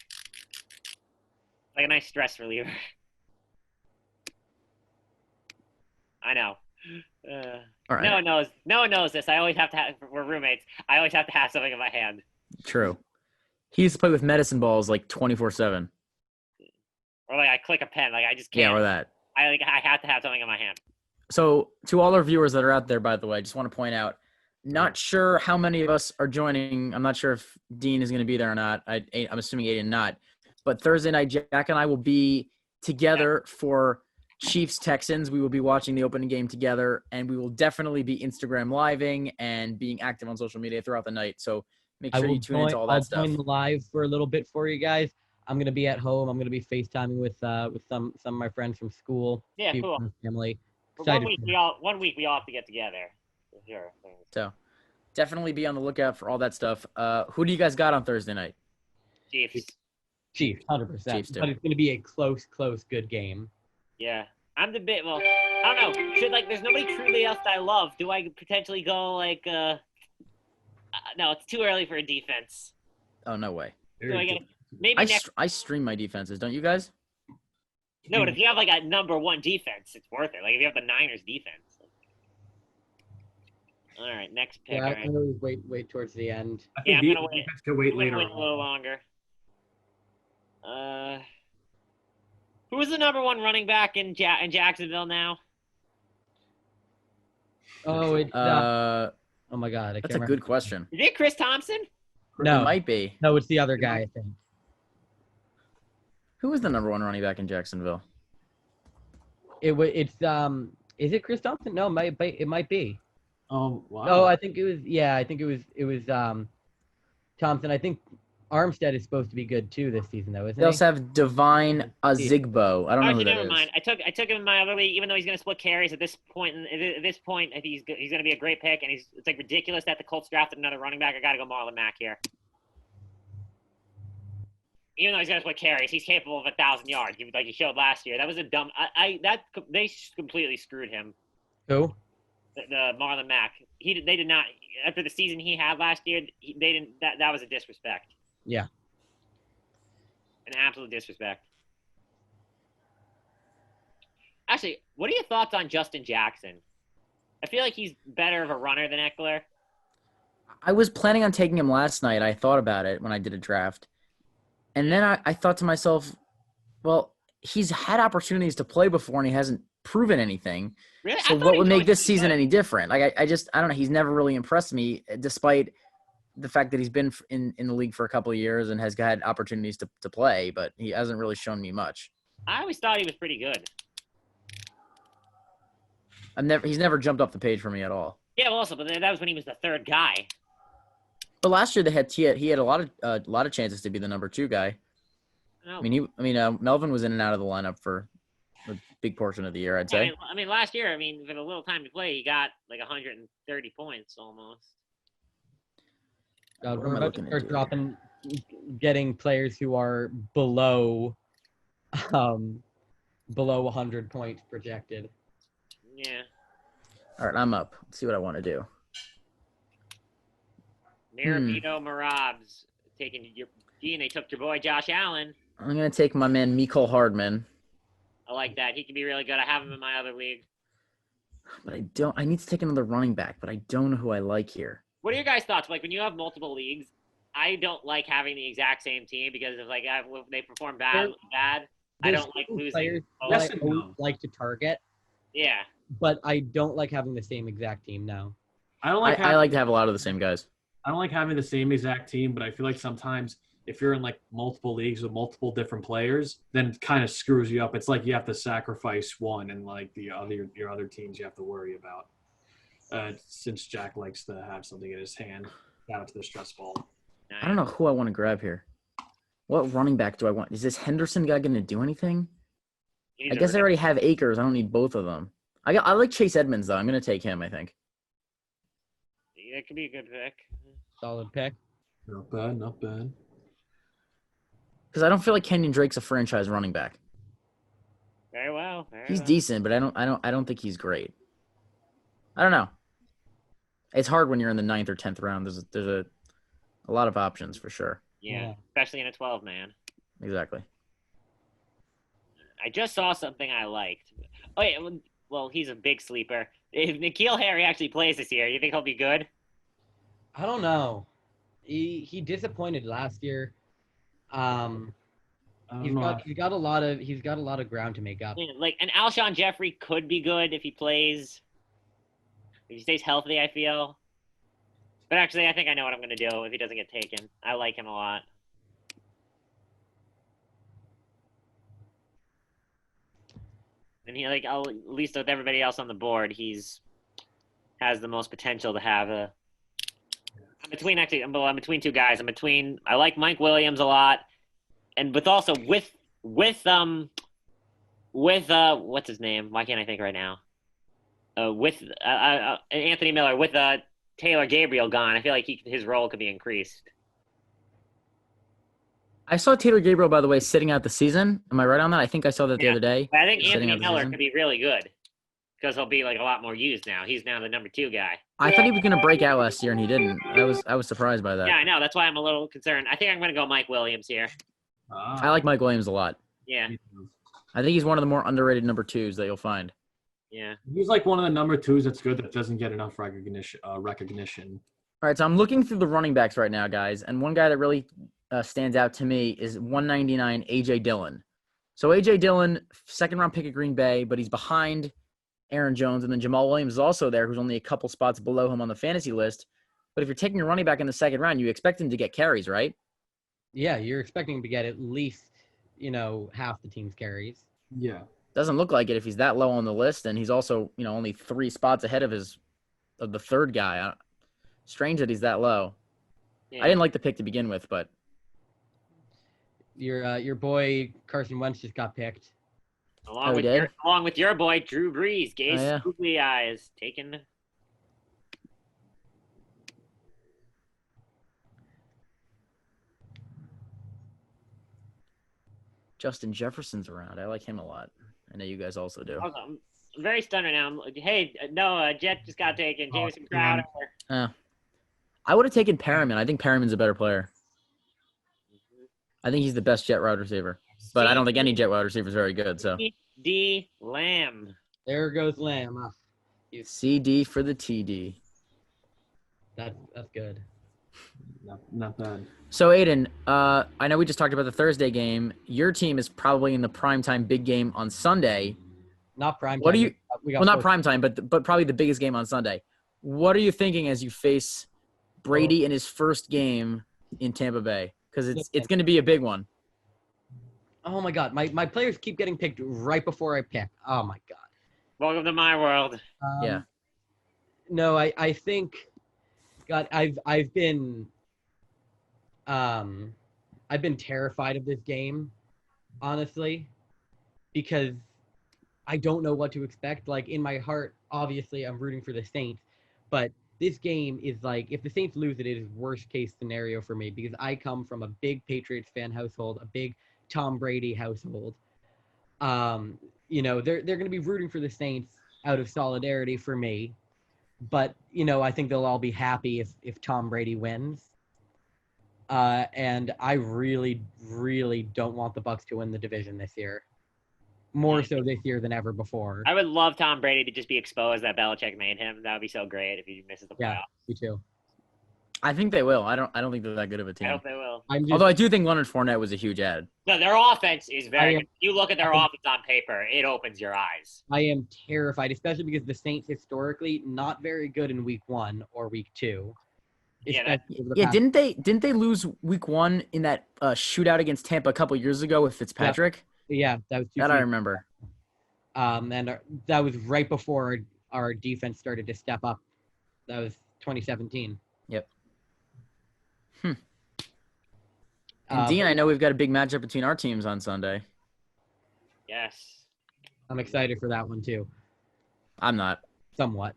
a nice stress reliever. I know. All right. No one knows. No one knows this. I always have to have. We're roommates. I always have to have something in my hand. True. He used to play with medicine balls like 24/7. Or like I click a pen. Like I just can't. Yeah, or that. I have to have something in my hand. So to all our viewers that are out there, by the way, I just want to point out, not sure how many of us are joining. I'm not sure if Dean is going to be there or not. I'm assuming Aiden not. But Thursday night, Jack and I will be together for Chiefs Texans. We will be watching the opening game together, and we will definitely be Instagram living and being active on social media throughout the night. So make sure you tune into all that stuff. I'll join live for a little bit for you guys. I'm gonna be at home. I'm gonna be FaceTiming with some of my friends from school. Yeah, cool. From family. For 1 week, we all have to get together. For sure. So definitely be on the lookout for all that stuff. Who do you guys got on Thursday night? Chiefs. Chiefs, 100%. Chiefs too. But it's gonna be a close, good game. Yeah. I'm the bit. Well, I don't know. There's nobody truly else that I love. Do I potentially go like? No, it's too early for a defense. Oh, no way. So I get maybe next. I stream my defenses, don't you guys? No, but if you have like a number 1 defense, it's worth it. Like if you have the Niners defense. All right, next pick. Yeah, Right. I always wait towards the end. I think I'm gonna wait. defense could wait later Wait a little longer. Who is the number 1 running back in Jacksonville now? Oh, it's oh my God, That's a good question. Is it Chris Thompson? No, It might be. no, it's the other guy. I think. Who was the number 1 running back in Jacksonville? It's Is it Chris Thompson? No, it might be. Oh wow. Oh, I think it was. Yeah, I think it was Thompson. I think Armstead is supposed to be good too this season, though, isn't They also have Divine Azigbo. I don't know who that never is. mind. I took him in my other league, even though he's going to split carries at this point. At this point, I think he's going to be a great pick, and it's like ridiculous that the Colts drafted another running back. I got to go Marlon Mack here. Even though he's going to split carries, he's capable of 1,000 yards, like he showed last year. That was a dumb. They completely screwed him. Who? The Marlon Mack. They did not, after the season he had last year. They didn't. That was a disrespect. Yeah. An absolute disrespect. Actually, what are your thoughts on Justin Jackson? I feel like he's better of a runner than Eckler. I was planning on taking him last night. I thought about it when I did a draft. And then I thought to myself, well, he's had opportunities to play before and he hasn't proven anything. Really? So what would make this season any different? Like I don't know. He's never really impressed me, despite the fact that he's been in the league for a couple of years and has had opportunities to play, but he hasn't really shown me much. I always thought he was pretty good. He's never jumped off the page for me at all. Yeah, well, also, but that was when he was the third guy. But last year he had a lot of chances to be the number 2 guy. No. Melvin was in and out of the lineup for a big portion of the year, I'd say. I mean, last year, for the little time he played, he got like 130 points almost. We're about to start getting players who are below 100 points projected. Yeah. All right, I'm up. Let's see what I want to do. Mihrab's taking your Dean. They took your boy Josh Allen. I'm going to take my man Mecole Hardman. I like that. He can be really good. I have him in my other league. But I need to take another running back, but I don't know who I like here. What are your guys' thoughts? Like when you have multiple leagues, I don't like having the exact same team because if if they perform bad, I don't like losing. Players Yes, I like to target, Yeah. but I don't like having the same exact team now. I don't like. I like to have a lot of the same guys. I don't like having the same exact team, but I feel like sometimes if you're in like multiple leagues with multiple different players, then it kind of screws you up. It's like you have to sacrifice one, and like your other teams you have to worry about. Since Jack likes to have something in his hand, shout out to the stress ball. Nice. I don't know who I want to grab here. What running back do I want? Is this Henderson guy going to do anything? I guess I already have Akers. I don't need both of them. I like Chase Edmonds though. I'm gonna take him. I think. It could be a good pick. Solid pick. Not bad, not bad. Because I don't feel like Kenyon Drake's a franchise running back. Very well. He's decent, but I don't think he's great. I don't know. It's hard when you're in the 9th or 10th round. There's a lot of options for sure. Yeah, especially in a 12-man. Exactly. I just saw something I liked. Oh yeah, well he's a big sleeper. If N'Keal Harry actually plays this year, you think he'll be good? I don't know. He disappointed last year. He's got a lot of ground to make up. Yeah, like, and Alshon Jeffrey could be good if he plays. If he stays healthy, I feel. But actually, I think I know what I'm going to do if he doesn't get taken. I like him a lot. And he, like, at least with everybody else on the board, has the most potential to have a. I'm between two guys. I like Mike Williams a lot, and with what's his name? Why can't I think right now? With Anthony Miller, with Taylor Gabriel gone, I feel like his role could be increased. I saw Taylor Gabriel, by the way, sitting out the season. Am I right on that? I think I saw that the other day. But I think Anthony Miller could be really good because he'll be like a lot more used now. He's now the number 2 guy. I thought he was going to break out last year, and he didn't. I was surprised by that. Yeah, I know. That's why I'm a little concerned. I think I'm going to go Mike Williams here. I like Mike Williams a lot. Yeah. I think he's one of the more underrated number 2s that you'll find. Yeah. He's like one of the number 2s that's good that doesn't get enough recognition. All right, so I'm looking through the running backs right now, guys, and one guy that really stands out to me is 199 A.J. Dillon. So A.J. Dillon, second-round pick of Green Bay, but he's behind Aaron Jones, and then Jamal Williams is also there, who's only a couple spots below him on the fantasy list. But if you're taking a running back in the second round, you expect him to get carries, right? Yeah, you're expecting him to get at least, half the team's carries. Yeah. Doesn't look like it if he's that low on the list, and he's also, only 3 spots ahead of the third guy. Strange that he's that low. Yeah. I didn't like the pick to begin with, but your boy Carson Wentz just got picked. Along with your boy Drew Brees, Gaze googly eyes taken. Justin Jefferson's around. I like him a lot. I know you guys also do. I'm very stunned right now. Jet just got taken. Jameson Crowder. I would have taken Perriman. I think Perriman's a better player. I think he's the best jet wide receiver. But I don't think any jet wide receiver is very good. So D Lamb. There goes Lamb. CD for the TD. That's good. Not bad. So Aiden, I know we just talked about the Thursday game. Your team is probably in the primetime big game on Sunday. Not primetime. What do you? Not primetime, but probably the biggest game on Sunday. What are you thinking as you face Brady in his first game in Tampa Bay? Because it's going to be a big one. Oh my God, my players keep getting picked right before I pick. Oh my God. Welcome to my world. Yeah. No, I think, God, I've been terrified of this game, honestly, because I don't know what to expect. Like, in my heart, obviously, I'm rooting for the Saints, but this game is like, if the Saints lose it, it is worst case scenario for me because I come from a big Patriots fan household, a big Tom Brady household. They're going to be rooting for the Saints out of solidarity for me, but I think they'll all be happy if Tom Brady wins. And I really, really don't want the Bucs to win the division this year. More so this year than ever before. I would love Tom Brady to just be exposed that Belichick made him. That would be so great if he misses the playoffs. Yeah, me too. I think they will. I don't think they're that good of a team. I hope they will. Although I do think Leonard Fournette was a huge ad. No, their offense is very good. If you look at their offense on paper, it opens your eyes. I am terrified, especially because the Saints historically not very good in week 1 or week 2. Didn't they lose week 1 in that shootout against Tampa a couple years ago with Fitzpatrick? Yeah, that was that I remember. And that was right before our defense started to step up. That was 2017. Yep. And Dean, I know we've got a big matchup between our teams on Sunday. Yes. I'm excited for that one too. I'm not. somewhat.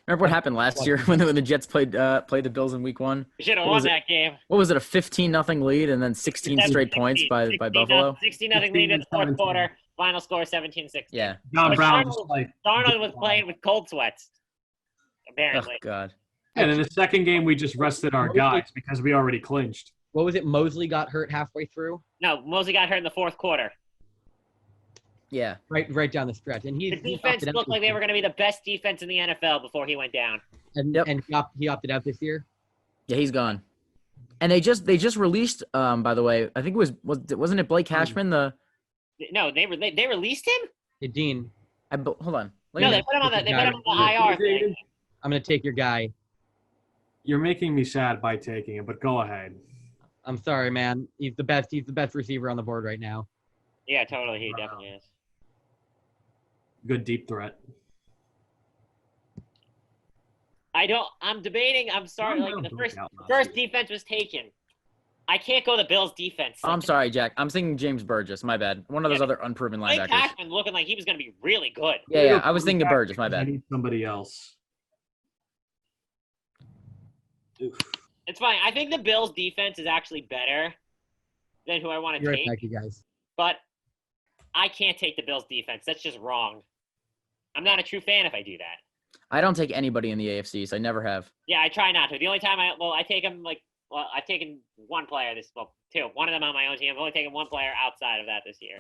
Remember what happened last year when the Jets played the Bills in Week 1? We should have What won was it? that game. What was it? A 15-0 lead and then 16 straight points by Buffalo. 16-0 lead in the fourth 17. quarter. Final score 17-16. Yeah. John But Brown just like Darnold was playing with cold sweats. Oh Apparently. God. And in the second game, we just rested our guys because we already clinched. What was it? Mosley got hurt halfway through. No, Mosley got hurt in the fourth quarter. Yeah. Right down the stretch, and The defense looked like they were going to be the best defense in the NFL before he went down. And Yep. and he opted out this year. Yeah, he's gone. And they just released. By the way, I think wasn't it Blake Cashman? No, they released him. Hey, Dean, Hold on. No, they put him on the IR thing. I'm gonna take your guy. You're making me sad by taking it, but go ahead. I'm sorry, man. He's the best. He's the best receiver on the board right now. Yeah, totally. He definitely is. Good deep threat. I'm debating. I'm sorry. Like the first defense was taken. I can't go the Bills defense. I'm sorry, Jack. I'm thinking James Burgess. My bad. One of those other unproven Blake linebackers. Cashman looking like he was going to be really good. Yeah. I was thinking Burgess. My I bad. need somebody else. Oof. It's fine. I think the Bills defense is actually better than who I want to You're take. right back, you guys. But I can't take the Bills defense. That's just wrong. I'm not a true fan if I do that. I don't take anybody in the AFCs. I never have. Yeah, I try not to. The only time I take them I've taken one player two. One of them on my own team. I've only taken one player outside of that this year.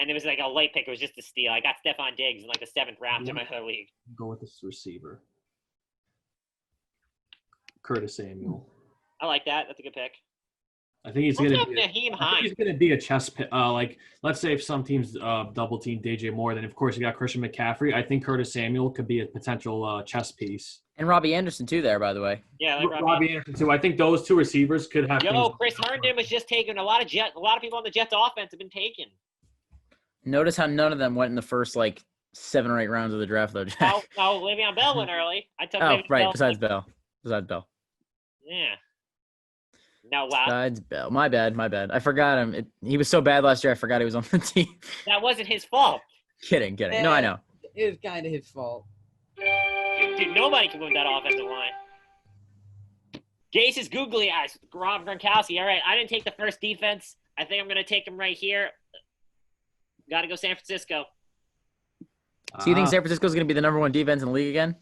And it was like a late pick. It was just a steal. I got Stephon Diggs in like the 7th round in my other league. Go with this receiver. Curtis Samuel. I like that. That's a good pick. I think he's Let's going go to Naheem I think Hines. he's going to be a chess pick. Like, let's say if some teams double team DJ Moore, then of course you got Christian McCaffrey. I think Curtis Samuel could be a potential chess piece. And Robbie Anderson too there, by the way. Yeah, I like Robbie Anderson too. I think those two receivers could have. Yo, things- Chris Herndon was just taken. A lot of people on the Jets offense have been taken. Notice how none of them went in the first 7 or 8 rounds of the draft, though, Jack. No, Le'Veon Bell went early. I took Oh, Le'Veon right. Bell. Besides Bell. Yeah. No, wow. Besides Bell. My bad. I forgot him. He was so bad last year, I forgot he was on the team. That wasn't his fault. Kidding. No, I know. It was kind of his fault. Dude, nobody can win that offensive line. Gase's googly eyes. Rob Gronkowski. All right, I didn't take the first defense. I think I'm going to take him right here. Got to go San Francisco. So you think San Francisco's going to be the number 1 defense in the league again?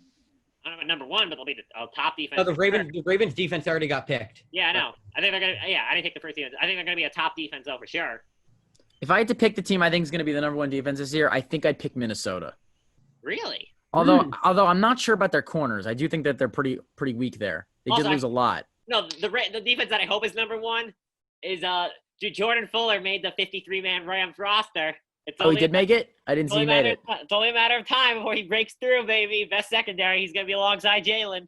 I don't know about number 1, but they'll be the top defense. No, the Ravens defense already got picked. Yeah, I know. I think they're going to – yeah, I didn't take the first defense. I think they're going to be a top defense, though, for sure. If I had to pick the team I think is going to be the number 1 defense this year, I think I'd pick Minnesota. Really? Although I'm not sure about their corners. I do think that they're pretty weak there. They did lose a lot. No, the defense that I hope is number 1 is Jordan Fuller made the 53-man Rams roster. He did make it? I didn't see he made it. It's only a matter of time before he breaks through, baby. Best secondary. He's going to be alongside Jalen.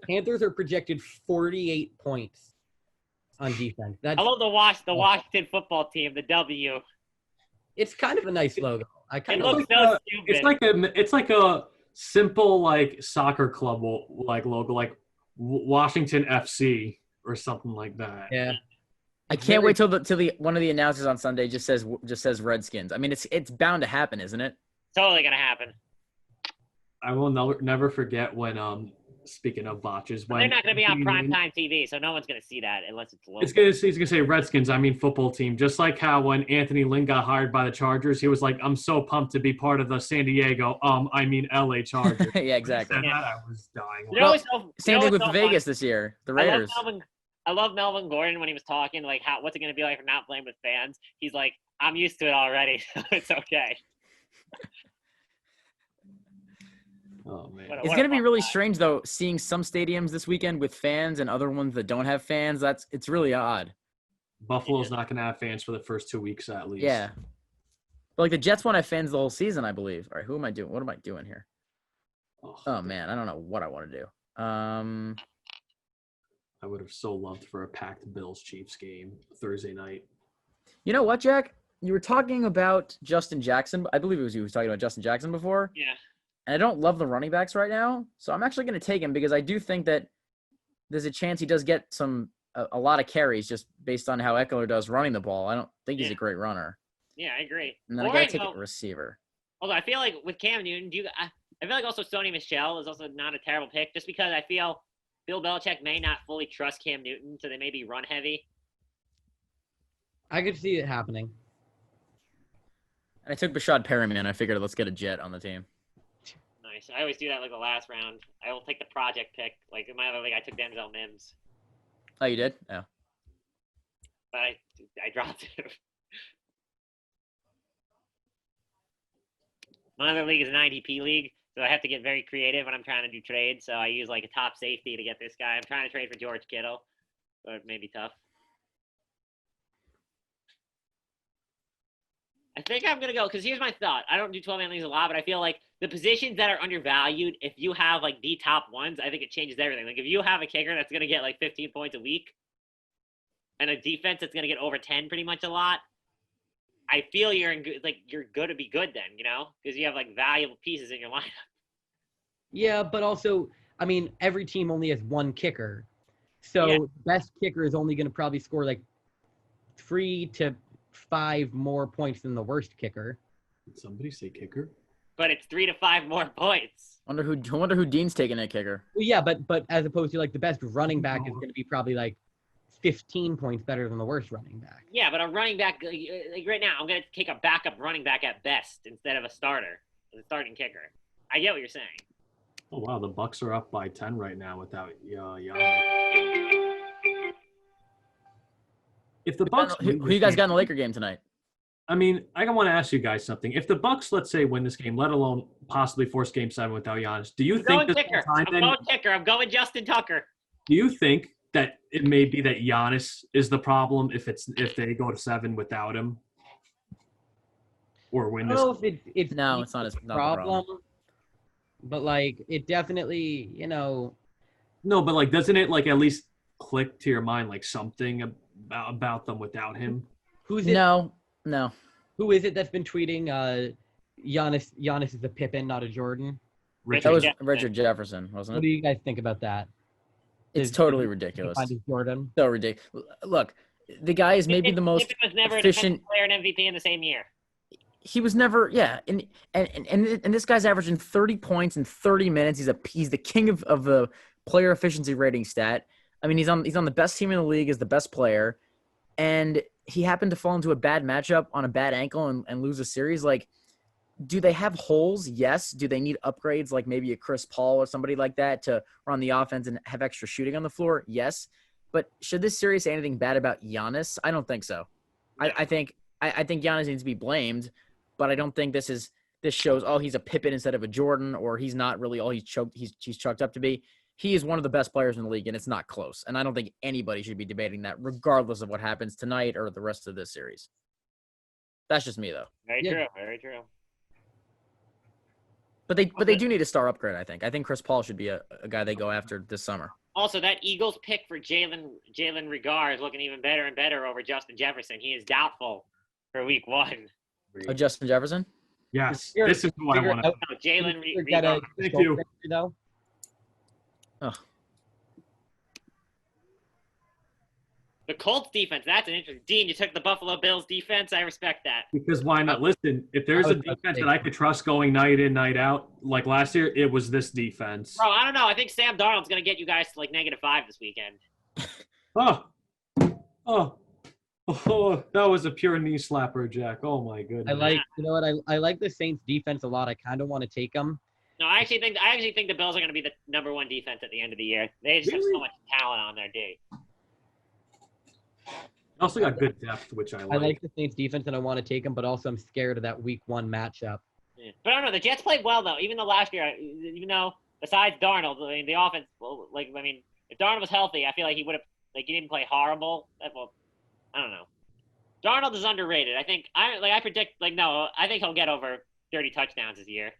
Panthers are projected 48 points on defense. I love the Washington football team, the W. It's kind of a nice logo. It looks so stupid. It's like a simple soccer club logo, like Washington FC or something like that. Yeah. I can't wait till one of the announcers on Sunday just says Redskins. I mean, it's bound to happen, isn't it? Totally gonna happen. I will never forget when speaking of botches, when they're not gonna be on primetime TV, so no one's gonna see that unless it's local. He's gonna say Redskins. I mean football team. Just like how when Anthony Lynn got hired by the Chargers, he was like, "I'm so pumped to be part of the San Diego, I mean LA Chargers." Yeah, exactly. I was dying. Same thing with Vegas this year. The Raiders. I love Melvin Gordon when he was talking, what's it going to be like for not playing with fans? He's like, I'm used to it already. It's okay. Oh, man. It's going to be really strange, though, seeing some stadiums this weekend with fans and other ones that don't have fans. It's really odd. Buffalo's not going to have fans for the first 2 weeks at least. Yeah. But the Jets won't have fans the whole season, I believe. All right, who am I doing? What am I doing here? Oh man, I don't know what I want to do. I would have so loved for a packed Bills-Chiefs game Thursday night. You know what, Jack? You were talking about Justin Jackson. I believe it was you who was talking about Justin Jackson before. Yeah. And I don't love the running backs right now, so I'm actually going to take him because I do think that there's a chance he does get a lot of carries just based on how Eckler does running the ball. I don't think he's a great runner. Yeah, I agree. And then I got to take a receiver. Although I feel like with Cam Newton, I feel like also Sony Michel is also not a terrible pick, just because I feel Bill Belichick may not fully trust Cam Newton, so they may be run heavy. I could see it happening. I took Bashad Perryman. I figured let's get a Jet on the team. Nice. I always do that like the last round. I will take the project pick. Like in my other league, I took Denzel Mims, Oh, you did? Yeah. but I dropped him. My other league is an IDP league, so I have to get very creative when I'm trying to do trades. So I use like a top safety to get this guy. I'm trying to trade for George Kittle, but it may be tough. I think I'm going to go, because here's my thought. I don't do 12-man leagues a lot, but I feel like the positions that are undervalued, if you have like the top ones, I think it changes everything. Like if you have a kicker that's going to get like 15 points a week and a defense that's going to get over 10 pretty much a lot, I feel you're going to be good then, because you have like valuable pieces in your lineup. Yeah, but also, I mean, every team only has one kicker. So best kicker is only going to probably score like 3 to 5 more points than the worst kicker. Did somebody say kicker? But it's 3 to 5 more points. Wonder who Dean's taking at kicker. Well, yeah, but as opposed to like the best running back is going to be probably like 15 points better than the worst running back. Yeah, but a running back, like right now, I'm going to take a backup running back at best instead of a starting kicker. I get what you're saying. Oh wow, the Bucks are up by 10 right now without Giannis. If the Bucks, who you guys got in the Laker game tonight? I mean, I want to ask you guys something. If the Bucks, let's say, win this game, let alone possibly force Game 7 without Giannis, do you think this kicker? time I'm going kicker. I'm going Justin Tucker. Do you think that it may be that Giannis is the problem if they go to 7 without him, or win this? It's No, it's not a problem. But like it definitely, No, but like, doesn't it like at least click to your mind like something about them without him? Who's it? No. Who is it that's been tweeting? Giannis is a Pippen, not a Jordan. That was Richard Jefferson, wasn't What do it? you guys think about that? It's totally ridiculous. Jordan. So ridiculous. Look, the guy is maybe the most Pippen was never efficient a player and MVP in the same year. He was never, and this guy's averaging 30 points in 30 minutes. He's the king of the player efficiency rating stat. I mean, he's on the best team in the league as the best player, and he happened to fall into a bad matchup on a bad ankle and lose a series. Like, do they have holes? Yes. Do they need upgrades like maybe a Chris Paul or somebody like that to run the offense and have extra shooting on the floor? Yes. But should this series say anything bad about Giannis? I don't think so. I think Giannis needs to be blamed, but I don't think this shows, oh, he's a Pippen instead of a Jordan, or he's not really all he's chalked up to be. He is one of the best players in the league, and it's not close. And I don't think anybody should be debating that, regardless of what happens tonight or the rest of this series. That's just me, though. Very true. Very true. But they do need a star upgrade, I think. I think Chris Paul should be a guy they go after this summer. Also, that Eagles pick for Jalen Reagor is looking even better and better over Justin Jefferson. He is doubtful for week 1. Oh, Justin Jefferson? Yes. This is what I want to know. Jalen Reagor. Thank you. Oh. The Colts defense, that's an interesting. Dean, you took the Buffalo Bills defense. I respect that. Because why not? Listen, if there's a defense that I could trust going night in, night out, like last year, it was this defense. Bro, I don't know. I think Sam Darnold's going to get you guys to like -5 this weekend. Oh, that was a pure knee slapper, Jack. Oh my goodness. I like the Saints defense a lot. I kind of want to take them. No, I actually think the Bills are going to be the #1 defense at the end of the year. They just have so much talent on their D. Also got good depth, which I like. I like the Saints defense, and I want to take them, but also I'm scared of that Week 1 matchup. Yeah. But I don't know. The Jets played well though. Even though last year, besides Darnold, I mean, the offense. If Darnold was healthy, I feel like he would have. Like, he didn't play horrible. Well, I don't know. Darnold is underrated. I think I predict. I think he'll get over 30 touchdowns this year.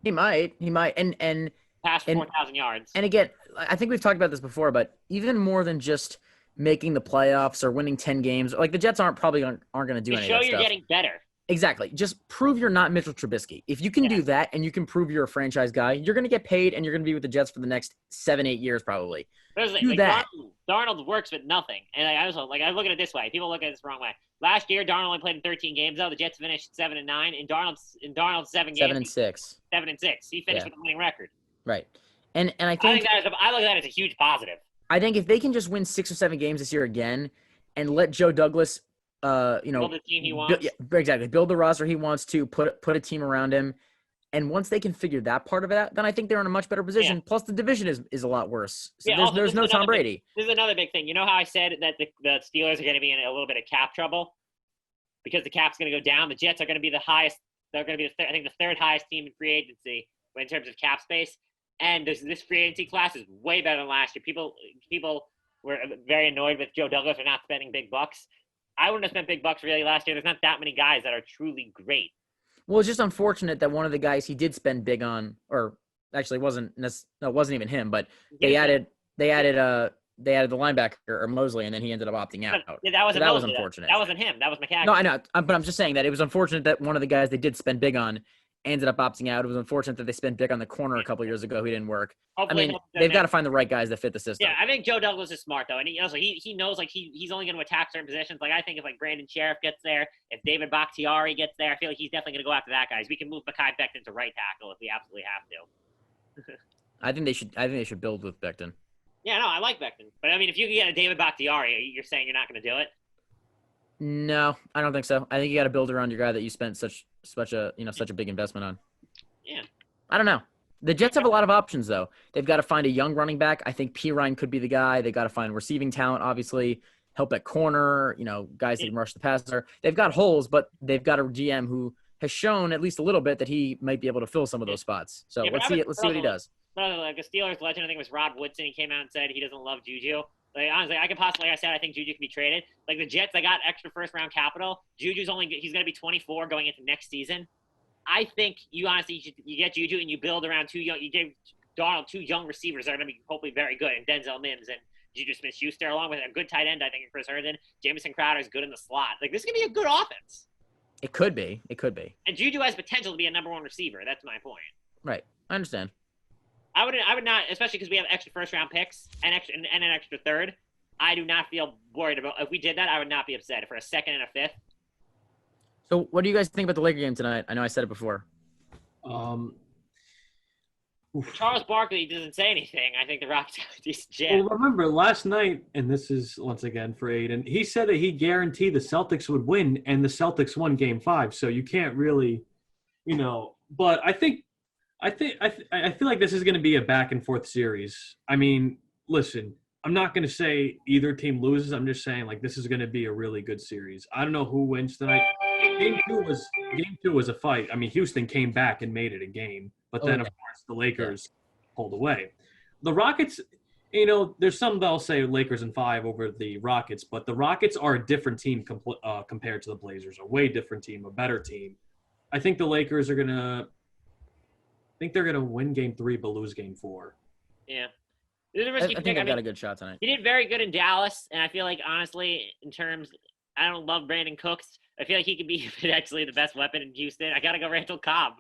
He might, and past 4,000 yards. And again, I think we've talked about this before, but even more than just making the playoffs or winning 10 games, like the Jets aren't going to do any of that You're stuff. getting better. Exactly. Just prove you're not Mitchell Trubisky. If you can do that and you can prove you're a franchise guy, you're going to get paid and you're going to be with the Jets for the next 7-8 years probably. Do that. Darnold works with nothing. And I look at it this way. People look at it the wrong way. Last year, Darnold only played in 13 games, though. The Jets finished 7-9. In Darnold's 7 games, 7-6. 7-6. He finished with a winning record. Right. And I think I look at that as a huge positive. I think if they can just win 6 or 7 games this year again and let Joe Douglas build the team he wants. Exactly. Build the roster he wants to, put a team around him. And once they can figure that part of it out, then I think they're in a much better position. Yeah. Plus, the division is a lot worse. So there's no Tom Brady. This is another big thing. You know how I said that the Steelers are going to be in a little bit of cap trouble because the cap's going to go down? The Jets are going to be the highest. They're going to be, I think, the third highest team in free agency in terms of cap space. And this free agency class is way better than last year. People were very annoyed with Joe Douglas for not spending big bucks. I wouldn't have spent big bucks really last year. There's not that many guys that are truly great. Well, it's just unfortunate that one of the guys he did spend big on, or actually it wasn't even him, but they added the linebacker or Mosley, and then he ended up opting out. Yeah, that was unfortunate. That wasn't him. That was McCaffrey. No, I know, but I'm just saying that it was unfortunate that one of the guys they did spend big on ended up opting out. It was unfortunate that they spent big on the corner a couple years ago who didn't work. Hopefully, they've got to find the right guys that fit the system. Yeah, I think Joe Douglas is smart though, and he knows he's only going to attack certain positions. Like I think if Brandon Sheriff gets there, if David Bakhtiari gets there, I feel like he's definitely going to go after that guy. We can move Mekhi Becton to right tackle if we absolutely have to. I think they should build with Becton. Yeah, no, I like Becton, but I mean, if you can get a David Bakhtiari, you're saying you're not going to do it? No, I don't think so. I think you got to build around your guy that you spent such a big investment on. Yeah. I don't know. The Jets have a lot of options, though. They've got to find a young running back. I think Pirine could be the guy. They got to find receiving talent, obviously, help at corner, guys that can rush the passer. They've got holes, but they've got a GM who has shown at least a little bit that he might be able to fill some of those spots. So let's see what he does. Like a Steelers legend, I think it was Rod Woodson. He came out and said he doesn't love Juju. Like honestly, like I said, I think Juju can be traded. Like the Jets, they got extra first round capital. He's going to be 24 going into next season. I think you get Juju and you build around you gave Darnold 2 young receivers that are going to be hopefully very good, and Denzel Mims and Juju Smith-Schuster, along with a good tight end, I think, in Chris Herndon. Jamison Crowder is good in the slot. Like this could be a good offense. It could be. And Juju has potential to be a number 1 receiver. That's my point. Right. I understand. I would not, especially because we have extra first round picks and an extra third. I do not feel worried about if we did that. I would not be upset for a second and a fifth. So, what do you guys think about the Laker game tonight? I know I said it before. Charles Barkley doesn't say anything. I think the Rockets have a decent jam. Well, remember last night, and this is once again for Aiden. He said that he guaranteed the Celtics would win, and the Celtics won Game 5. So you can't really, But I feel like this is going to be a back and forth series. I mean, listen. I'm not going to say either team loses. I'm just saying, this is going to be a really good series. I don't know who wins tonight. Game two was a fight. I mean, Houston came back and made it a game. But then, of course, the Lakers pulled away. The Rockets, there's some that'll say Lakers in 5 over the Rockets. But the Rockets are a different team compared to the Blazers. A way different team, a better team. I think the Lakers are going to – win Game 3 but lose Game 4. Yeah. I think they've got a good shot tonight. He did very good in Dallas, and I feel like, honestly, I don't love Brandon Cooks. I feel like he could be potentially the best weapon in Houston. I got to go Randall Cobb.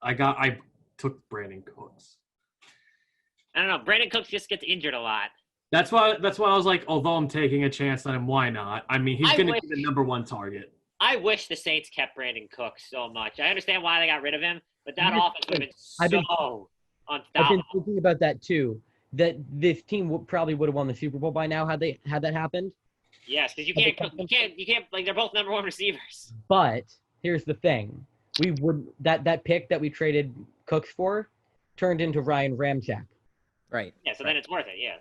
I took Brandon Cooks. I don't know. Brandon Cooks just gets injured a lot. That's why I was like, although I'm taking a chance on him, why not? I mean, he's going to be the number 1 target. I wish the Saints kept Brandon Cooks so much. I understand why they got rid of him, but that offense would have been so unstoppable. I've been thinking about that too. That this team probably would have won the Super Bowl by now had that happened. Yes, because you can't. Like they're both number 1 receivers. But here's the thing: that pick that we traded Cooks for turned into Ryan Ramczyk. Right. Yeah. So then it's worth it. Yeah.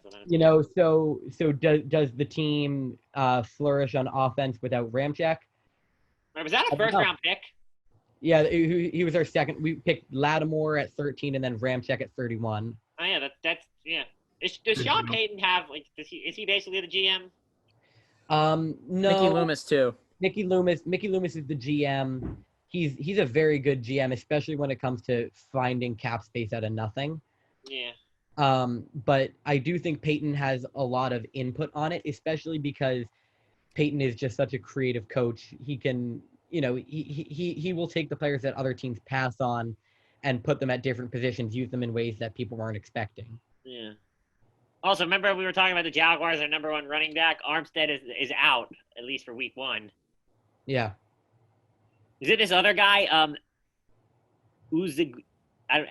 So does the team flourish on offense without Ramczyk? Was that a first round pick? Yeah, he was our second. We picked Lattimore at 13 and then Ramczyk at 31. Oh yeah, that's yeah. Does Sean Payton have is he basically the GM? No. Mickey Loomis too. Mickey Loomis is the GM. He's a very good GM, especially when it comes to finding cap space out of nothing. Yeah. But I do think Payton has a lot of input on it, especially because Payton is just such a creative coach. He can he will take the players that other teams pass on and put them at different positions, use them in ways that people weren't expecting. Yeah. Also, remember we were talking about the Jaguars, their number one running back? Armstead is out, at least for week 1. Yeah. Is it this other guy, Uzigbo? I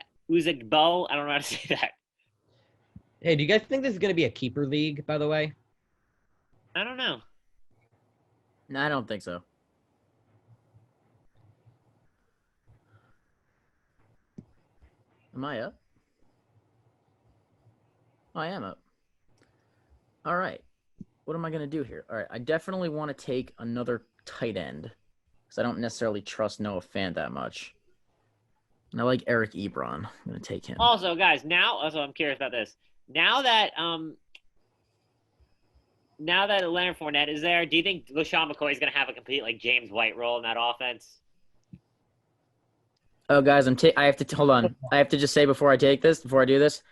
don't know how to say that. Hey, do you guys think this is going to be a keeper league, by the way? I don't know. No, I don't think so. Am I up? I am up. All right. What am I going to do here? All right. I definitely want to take another tight end because I don't necessarily trust Noah Fant that much. And I like Eric Ebron. I'm going to take him. Also, guys, I'm curious about this. Now that Leonard Fournette is there, do you think LaShawn McCoy is going to have a complete like James White role in that offense? Oh, guys, I have to hold on. I have to just say before I do this,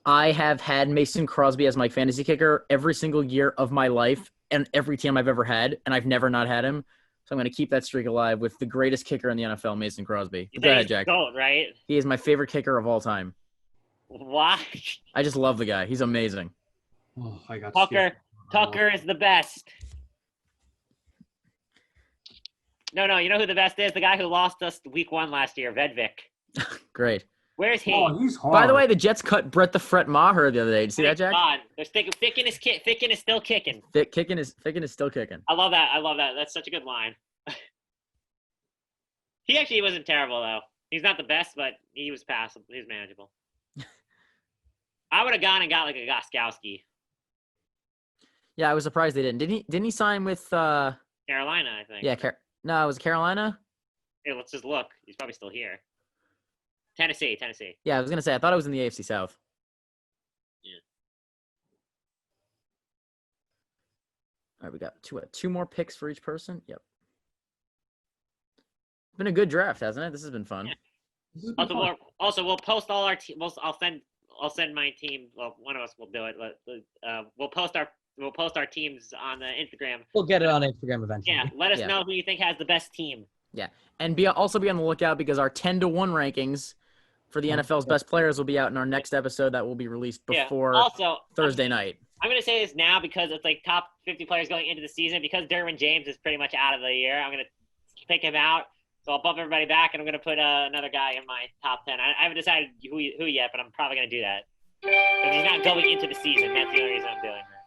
I have had Mason Crosby as my fantasy kicker every single year of my life and every team I've ever had, and I've never not had him. So I'm going to keep that streak alive with the greatest kicker in the NFL, Mason Crosby. Go ahead, Jack. Goat, right? He is my favorite kicker of all time. Why? I just love the guy. He's amazing. Oh, I got Tucker is the best. No, you know who the best is? The guy who lost us week 1 last year, Vedvik. Great. Where's he? Oh, he's hard. By the way, the Jets cut Brett the Fret Maher the other day. Did you see that, Jack? God. They're Ficken is still kicking. Ficken is still kicking. I love that. That's such a good line. He actually wasn't terrible, though. He's not the best, but he was passable. He was manageable. I would have gone and got like a Goskowski. Yeah, I was surprised they didn't. Didn't he sign with Carolina, I think. Yeah, no, it was Carolina? Hey, let's just look. He's probably still here. Tennessee. Yeah, I was going to say, I thought it was in the AFC South. Yeah. All right, we got two more picks for each person. Yep. It's been a good draft, hasn't it? This has been fun. Yeah. Also, we'll post all our team. I'll send my team. Well, one of us will do it. We'll post our teams on the Instagram. We'll get it on Instagram eventually. Yeah, let us know who you think has the best team. Yeah, and also be on the lookout because our 10-1 rankings for the NFL's best players will be out in our next episode that will be released before Thursday night. I'm going to say this now because it's like top 50 players going into the season. Because Derwin James is pretty much out of the year, I'm going to pick him out. So I'll bump everybody back, and I'm going to put another guy in my top 10. I haven't decided who yet, but I'm probably going to do that. Because he's not going into the season. That's the only reason I'm doing that.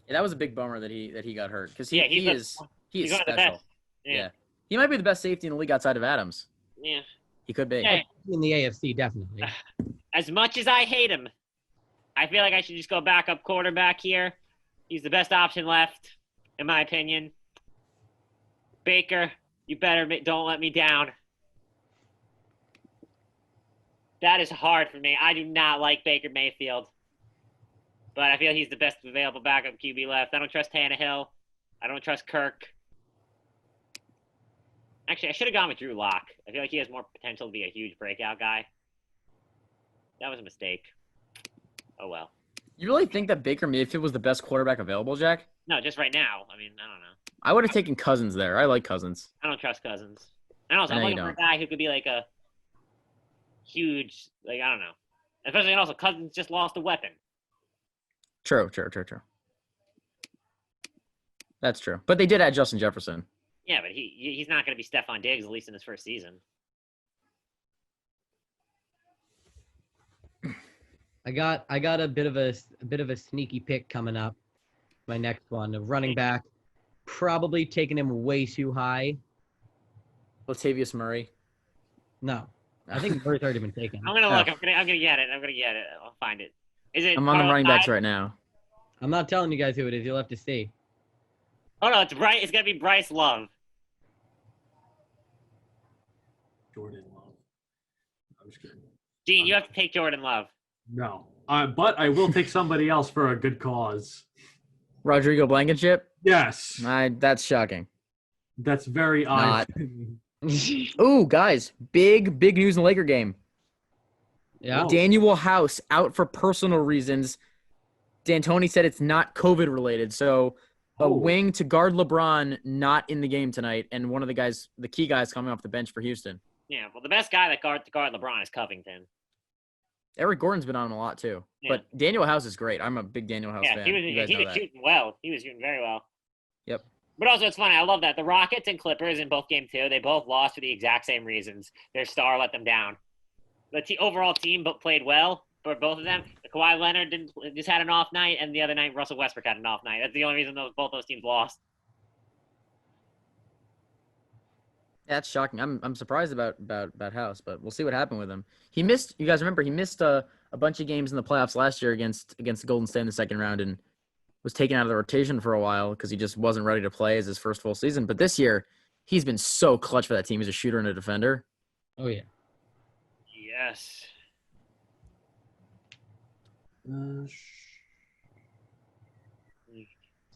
Yeah, that was a big bummer that he got hurt because he is he's one of the special. best. Yeah, he might be the best safety in the league outside of Adams. Yeah. He could be. Hey. In the AFC, definitely. As much as I hate him, I feel like I should just go backup quarterback here. He's the best option left, in my opinion. Baker, you better don't let me down. That is hard for me. I do not like Baker Mayfield. But I feel he's the best available backup QB left. I don't trust Tannehill. I don't trust Kirk. Actually, I should have gone with Drew Lock. I feel like he has more potential to be a huge breakout guy. That was a mistake. Oh, well. You really think that Baker Mayfield was the best quarterback available, Jack? No, just right now. I mean, I don't know. I would have taken Cousins there. I like Cousins. I don't trust Cousins. And also, I'm looking for a guy who could be like a huge, like, I don't know. Especially, and also, Cousins just lost a weapon. True. That's true. But they did add Justin Jefferson. Yeah, but he's not going to be Stephon Diggs, at least in his first season. I got a bit of a sneaky pick coming up. My next one, a running back, probably taking him way too high. Latavius Murray. No, I think Murray's already been taken. I'm gonna look. I'm gonna get it. I'll find it. Is it? I'm on the running backs right now. I'm not telling you guys who it is. You'll have to see. Oh no, it's Bryce. It's gonna be Bryce Love. Jordan Love. I'm just kidding. Dean, you have to take Jordan Love. No, but I will take somebody else for a good cause. Rodrigo Blankenship? Yes. That's shocking. That's very odd. Ooh, guys, big news in the Laker game. Yeah. Daniel House out for personal reasons. D'Antoni said it's not COVID related, so a wing to guard LeBron not in the game tonight, and one of the key guys coming off the bench for Houston. Yeah, well, the best guy that guard LeBron is Covington. Eric Gordon's been on him a lot too. Yeah. But Daniel House is great. I'm a big Daniel House fan. He was shooting well. He was shooting very well. Yep. But also, it's funny. I love that the Rockets and Clippers in both game 2, they both lost for the exact same reasons. Their star let them down. The overall team played well for both of them. Kawhi Leonard just had an off night, and the other night Russell Westbrook had an off night. That's the only reason both those teams lost. That's shocking. I'm surprised about House, but we'll see what happened with him. He missed. You guys remember he missed a bunch of games in the playoffs last year against Golden State in the second round and was taken out of the rotation for a while because he just wasn't ready to play as his first full season. But this year, he's been so clutch for that team. He's a shooter and a defender. Oh yeah. Yes.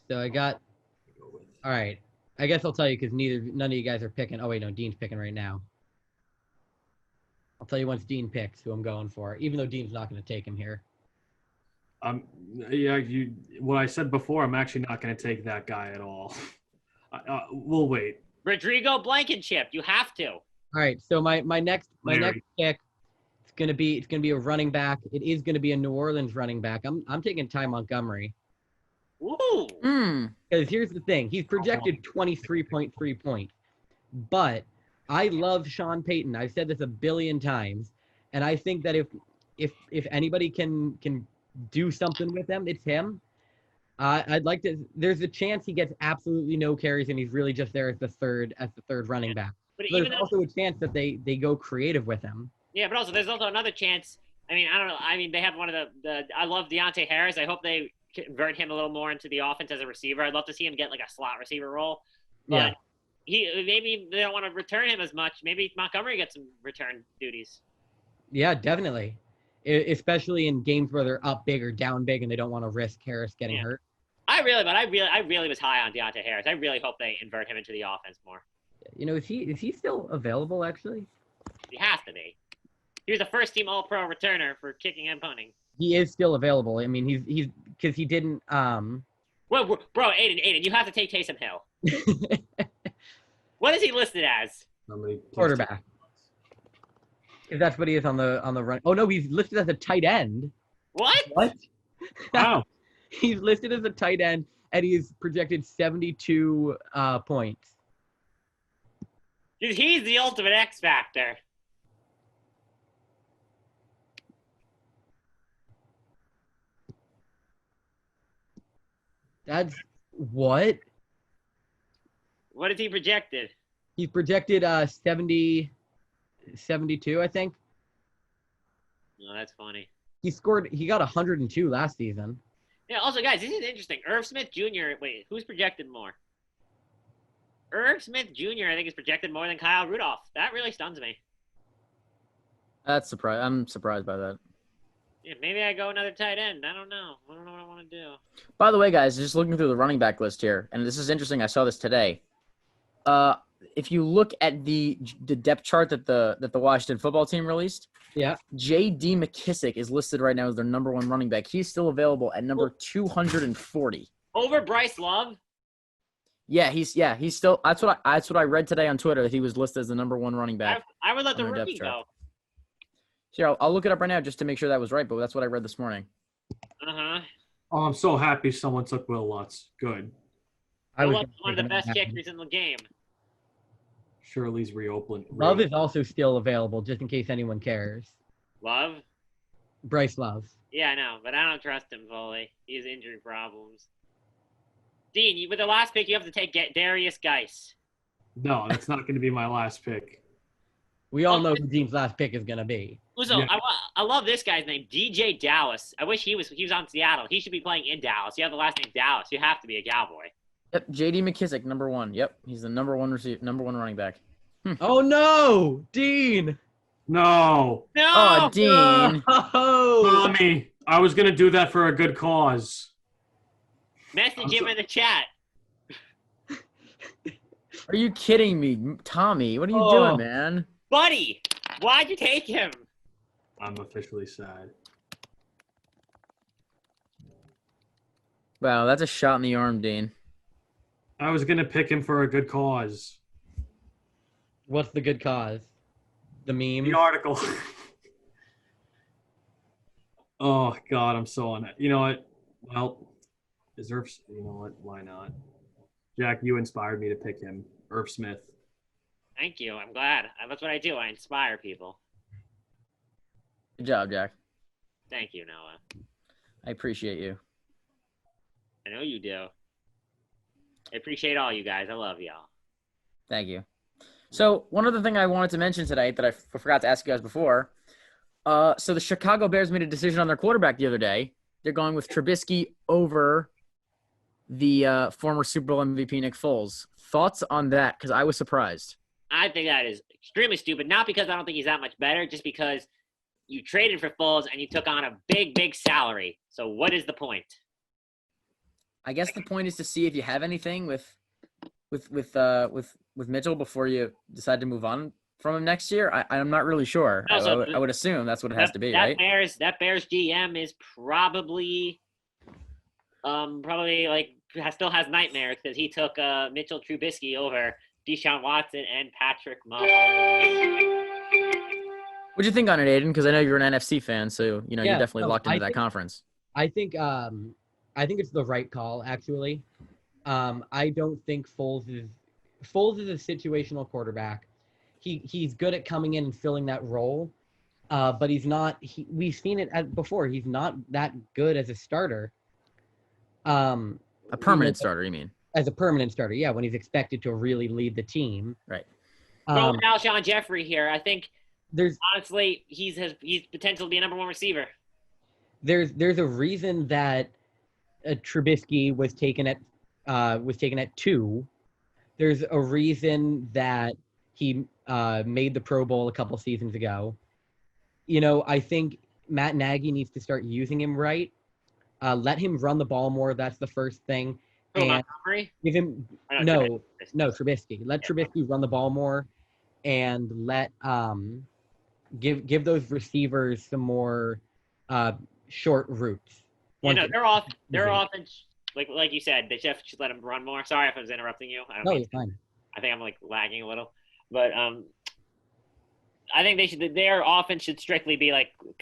So I got. All right. I guess I'll tell you because none of you guys are picking. Oh wait, no, Dean's picking right now. I'll tell you once Dean picks who I'm going for, even though Dean's not going to take him here. Yeah, what I said before, I'm actually not going to take that guy at all. We'll wait. Rodrigo Blankenship, you have to. All right, so my next pick, it's gonna be a running back. It is gonna be a New Orleans running back. I'm taking Ty Montgomery. Ooh. Because here's the thing, he's projected 23.3 points, but I love Sean Payton. I've said this a billion times, and I think that if anybody can do something with them, it's him. I'd like to. There's a chance he gets absolutely no carries, and he's really just there as the third running back. But so there's also a chance that they go creative with him. Yeah, but also there's also another chance. I mean, I don't know. I mean, they have one of the. I love Deontay Harris. I hope they convert him a little more into the offense as a receiver. I'd love to see him get like a slot receiver role. But maybe they don't want to return him as much. Maybe Montgomery gets some return duties. Yeah, definitely. Especially in games where they're up big or down big and they don't want to risk Harris getting hurt. I really was high on Deontay Harris. I really hope they invert him into the offense more. You know, is he still available actually? He has to be. He was a first-team All-Pro returner for kicking and punting. He is still available. I mean, he's because he didn't. Well, bro, Aiden, you have to take Taysom Hill. What is he listed as? Quarterback. If that's what he is on the run. Oh no, he's listed as a tight end. What? Wow. He's listed as a tight end, and he's projected 72 points. Dude, he's the ultimate X factor. That's what? What is he projected? He's projected 72, I think. No, that's funny. He got 102 last season. Yeah, also, guys, this is interesting. Irv Smith Jr., wait, who's projected more? Irv Smith Jr., I think, is projected more than Kyle Rudolph. That really stuns me. That's surprised. I'm surprised by that. Yeah, maybe I go another tight end. I don't know. I don't know what I want to do. By the way, guys, just looking through the running back list here, and this is interesting. I saw this today. If you look at the depth chart that the Washington football team released, J.D. McKissick is listed right now as their number one running back. He's still available at number 240. Over Bryce Love? Yeah, he's still. That's what I read today on Twitter, that he was listed as the number one running back. I would let the rookie go. Here, I'll look it up right now just to make sure that was right, but that's what I read this morning. Uh-huh. Oh, I'm so happy someone took Will Lutz. Good. I was one of the best kickers in the game. Shirley's reopened. Love is also still available, just in case anyone cares. Love? Bryce Love. Yeah, I know, but I don't trust him fully. He has injury problems. Dean, with the last pick, you have to take Darius Geis. No, that's not going to be my last pick. We all know who Dean's last pick is going to be. Also, yeah. I love this guy's name, DJ Dallas. I wish he was on Seattle. He should be playing in Dallas. You have the last name Dallas. You have to be a Cowboy. Yep, J.D. McKissick, number one. Yep, he's the number one running back. Oh no, Dean! No. Oh, Dean! No. Tommy, I was gonna do that for a good cause. Message him in the chat. Are you kidding me, Tommy? What are you doing, man? Buddy, why'd you take him? I'm officially sad. Wow, that's a shot in the arm, Dean. I was gonna pick him for a good cause. What's the good cause? The memes? The article. Oh God, I'm so on it. You know what? Well, is Irv? You know what? Why not? Jack, you inspired me to pick him. Irv Smith. Thank you. I'm glad. That's what I do. I inspire people. Good job, Jack. Thank you, Noah. I appreciate you. I know you do. I appreciate all you guys. I love y'all. Thank you. So one other thing I wanted to mention tonight that I forgot to ask you guys before. So the Chicago Bears made a decision on their quarterback the other day. They're going with Trubisky over the former Super Bowl MVP Nick Foles. Thoughts on that? Because I was surprised. I think that is extremely stupid. Not because I don't think he's that much better, just because you traded for Foles and you took on a big, big salary. So what is the point? I guess the point is to see if you have anything with Mitchell before you decide to move on from him next year. I'm not really sure. No, I would assume that's what it has to be, right? That Bears GM is probably like still has nightmares because he took Mitchell Trubisky over Deshaun Watson and Patrick Mahomes. What'd you think on it, Aiden? Because I know you're an NFC fan, so you're definitely locked into that conference. I think it's the right call, actually. I don't think Foles is a situational quarterback. He's good at coming in and filling that role, but he's not. We've seen it before. He's not that good as a starter. A permanent starter, you mean? As a permanent starter, yeah, when he's expected to really lead the team. Right. Well, Alshon Jeffrey here, I think honestly he's potential to be a number one receiver. There's a reason that Trubisky was taken at 2. There's a reason that he made the Pro Bowl a couple seasons ago. I think Matt Nagy needs to start using him right. Let him run the ball more. That's the first thing. And Montgomery? Give him Trubisky. Let Trubisky run the ball more, and let give those receivers some more short routes. Their offense, like you said, the Jeff should let him run more. Sorry if I was interrupting you. You're fine. I think I'm lagging a little, but I think their offense should strictly be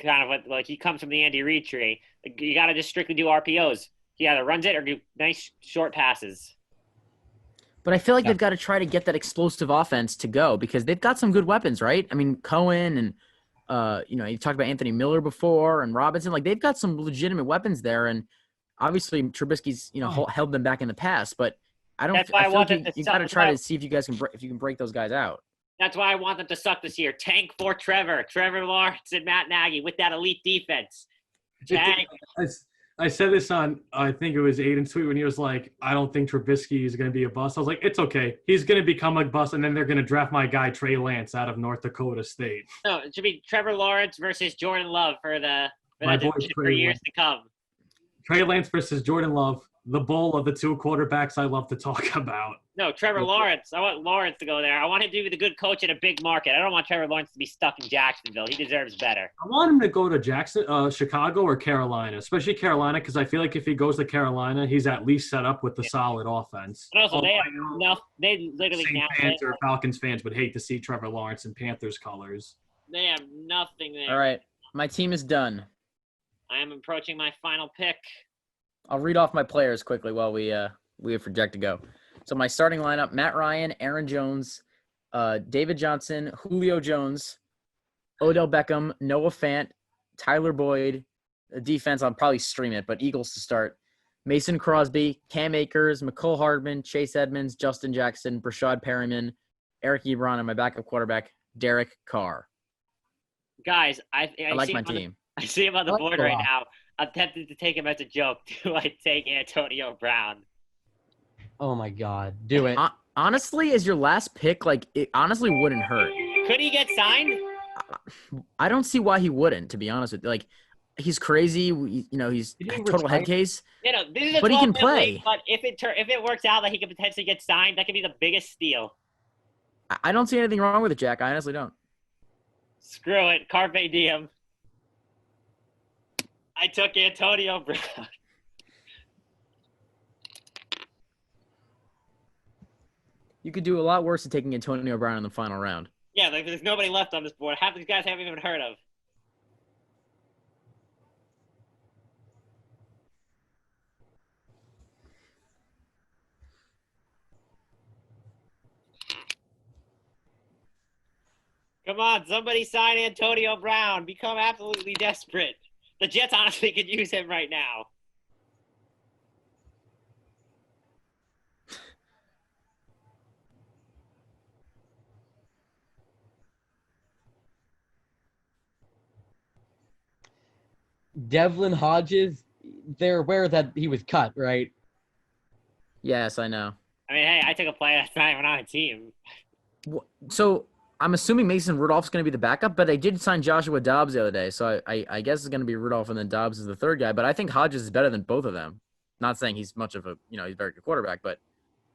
kind of like he comes from the Andy Reid tree. You got to just strictly do RPOs. He either runs it or do nice short passes. But I feel like they've got to try to get that explosive offense to go because they've got some good weapons, right? I mean, Cohen and you talked about Anthony Miller before and Robinson. They've got some legitimate weapons there, and obviously Trubisky's held them back in the past. But I don't. I feel like you got to try to see if you guys can break those guys out. That's why I want them to suck this year. Tank for Trevor Lawrence, and Matt Nagy with that elite defense. Tank. I said this on, I think it was Aiden's tweet when he was like, I don't think Trubisky is going to be a bust. I was like, it's okay. He's going to become a bust, and then they're going to draft my guy Trey Lance out of North Dakota State. No, it should be Trevor Lawrence versus Jordan Love for years to come. Trey Lance versus Jordan Love, the bowl of the two quarterbacks I love to talk about. No, Trevor Lawrence. I want Lawrence to go there. I want him to be the good coach at a big market. I don't want Trevor Lawrence to be stuck in Jacksonville. He deserves better. I want him to go to Chicago or Carolina, especially Carolina, because I feel like if he goes to Carolina, he's at least set up with the solid offense. And also, they literally Falcons fans would hate to see Trevor Lawrence in Panthers colors. They have nothing there. All right, my team is done. I am approaching my final pick. I'll read off my players quickly while we have project to go. So my starting lineup: Matt Ryan, Aaron Jones, David Johnson, Julio Jones, Odell Beckham, Noah Fant, Tyler Boyd. Defense, I'll probably stream it, but Eagles to start. Mason Crosby, Cam Akers, McCole Hardman, Chase Edmonds, Justin Jackson, Brashad Perryman, Eric Ebron, and my backup quarterback, Derek Carr. Guys, I like my team. I see him on the board right now. I'm tempted to take him as a joke. Do I take Antonio Brown? Oh my God, do it. Honestly, as your last pick, it honestly wouldn't hurt. Could he get signed? I don't see why he wouldn't, to be honest with you. He's crazy. He's a total head case. This is but he can play. But if it works out that he could potentially get signed, that could be the biggest steal. I don't see anything wrong with it, Jack. I honestly don't. Screw it. Carpe diem. I took Antonio Brown. You could do a lot worse than taking Antonio Brown in the final round. Yeah, like, there's nobody left on this board. Half these guys I haven't even heard of. Come on, somebody sign Antonio Brown. Become absolutely desperate. The Jets honestly could use him right now. Devlin Hodges, they're aware that he was cut, right? Yes, I know. I mean, hey, I took a player that's not even on a team. So I'm assuming Mason Rudolph's going to be the backup, but they did sign Joshua Dobbs the other day, so I guess it's going to be Rudolph and then Dobbs is the third guy. But I think Hodges is better than both of them. Not saying he's much of a he's a very good quarterback, but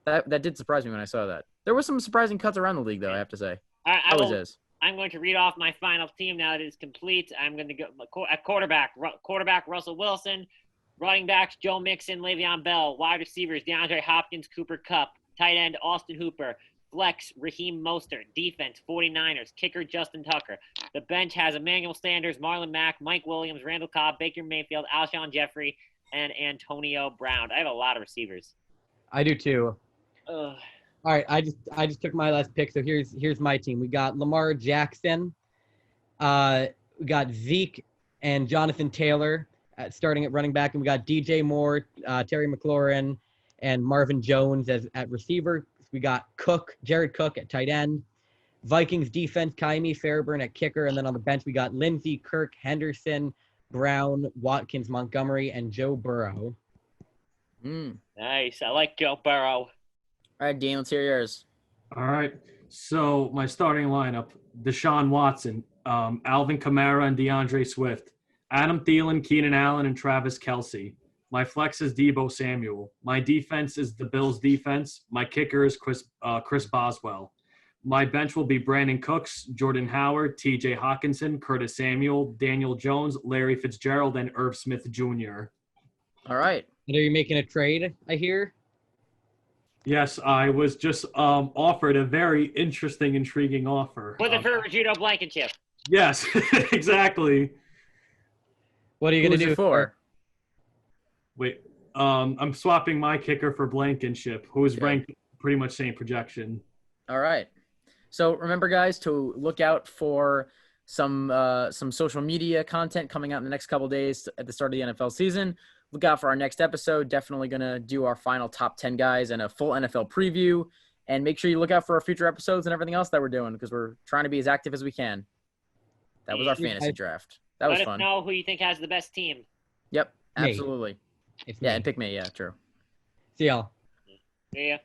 that did surprise me when I saw that. There were some surprising cuts around the league, though. I have to say, always is. I'm going to read off my final team now that it is complete. I'm going to go at quarterback. Quarterback Russell Wilson, running backs Joe Mixon, Le'Veon Bell, wide receivers DeAndre Hopkins, Cooper Kupp, tight end Austin Hooper, flex Raheem Mostert, defense 49ers, kicker Justin Tucker. The bench has Emmanuel Sanders, Marlon Mack, Mike Williams, Randall Cobb, Baker Mayfield, Alshon Jeffrey, and Antonio Brown. I have a lot of receivers. I do too. Ugh. All right, I just took my last pick. So here's my team. We got Lamar Jackson. We got Zeke and Jonathan Taylor starting at running back, and we got DJ Moore, Terry McLaurin, and Marvin Jones at receiver. We got Jared Cook at tight end. Vikings defense, Kaimi Fairburn at kicker, and then on the bench we got Lindsey, Kirk, Henderson, Brown, Watkins, Montgomery, and Joe Burrow. Nice. I like Joe Burrow. All right, Dean, let's hear yours. All right. So my starting lineup: Deshaun Watson, Alvin Kamara, and DeAndre Swift, Adam Thielen, Keenan Allen, and Travis Kelce. My flex is Deebo Samuel. My defense is the Bills' defense. My kicker is Chris Boswell. My bench will be Brandon Cooks, Jordan Howard, T.J. Hawkinson, Curtis Samuel, Daniel Jones, Larry Fitzgerald, and Irv Smith Jr. All right. And are you making a trade, I hear? Yes, I was just offered a very interesting, intriguing offer. With it for Judo Blankenship. Yes, exactly. What are you going to do for? Wait, I'm swapping my kicker for Blankenship, who is ranked pretty much same projection. All right. So remember, guys, to look out for some social media content coming out in the next couple of days at the start of the NFL season. Look out for our next episode. Definitely going to do our final top 10 guys and a full NFL preview. And make sure you look out for our future episodes and everything else that we're doing because we're trying to be as active as we can. That was our fantasy draft. That was fun. Let us know who you think has the best team. Yep, absolutely. It's yeah, me. and pick me. Yeah, true. See y'all. See ya.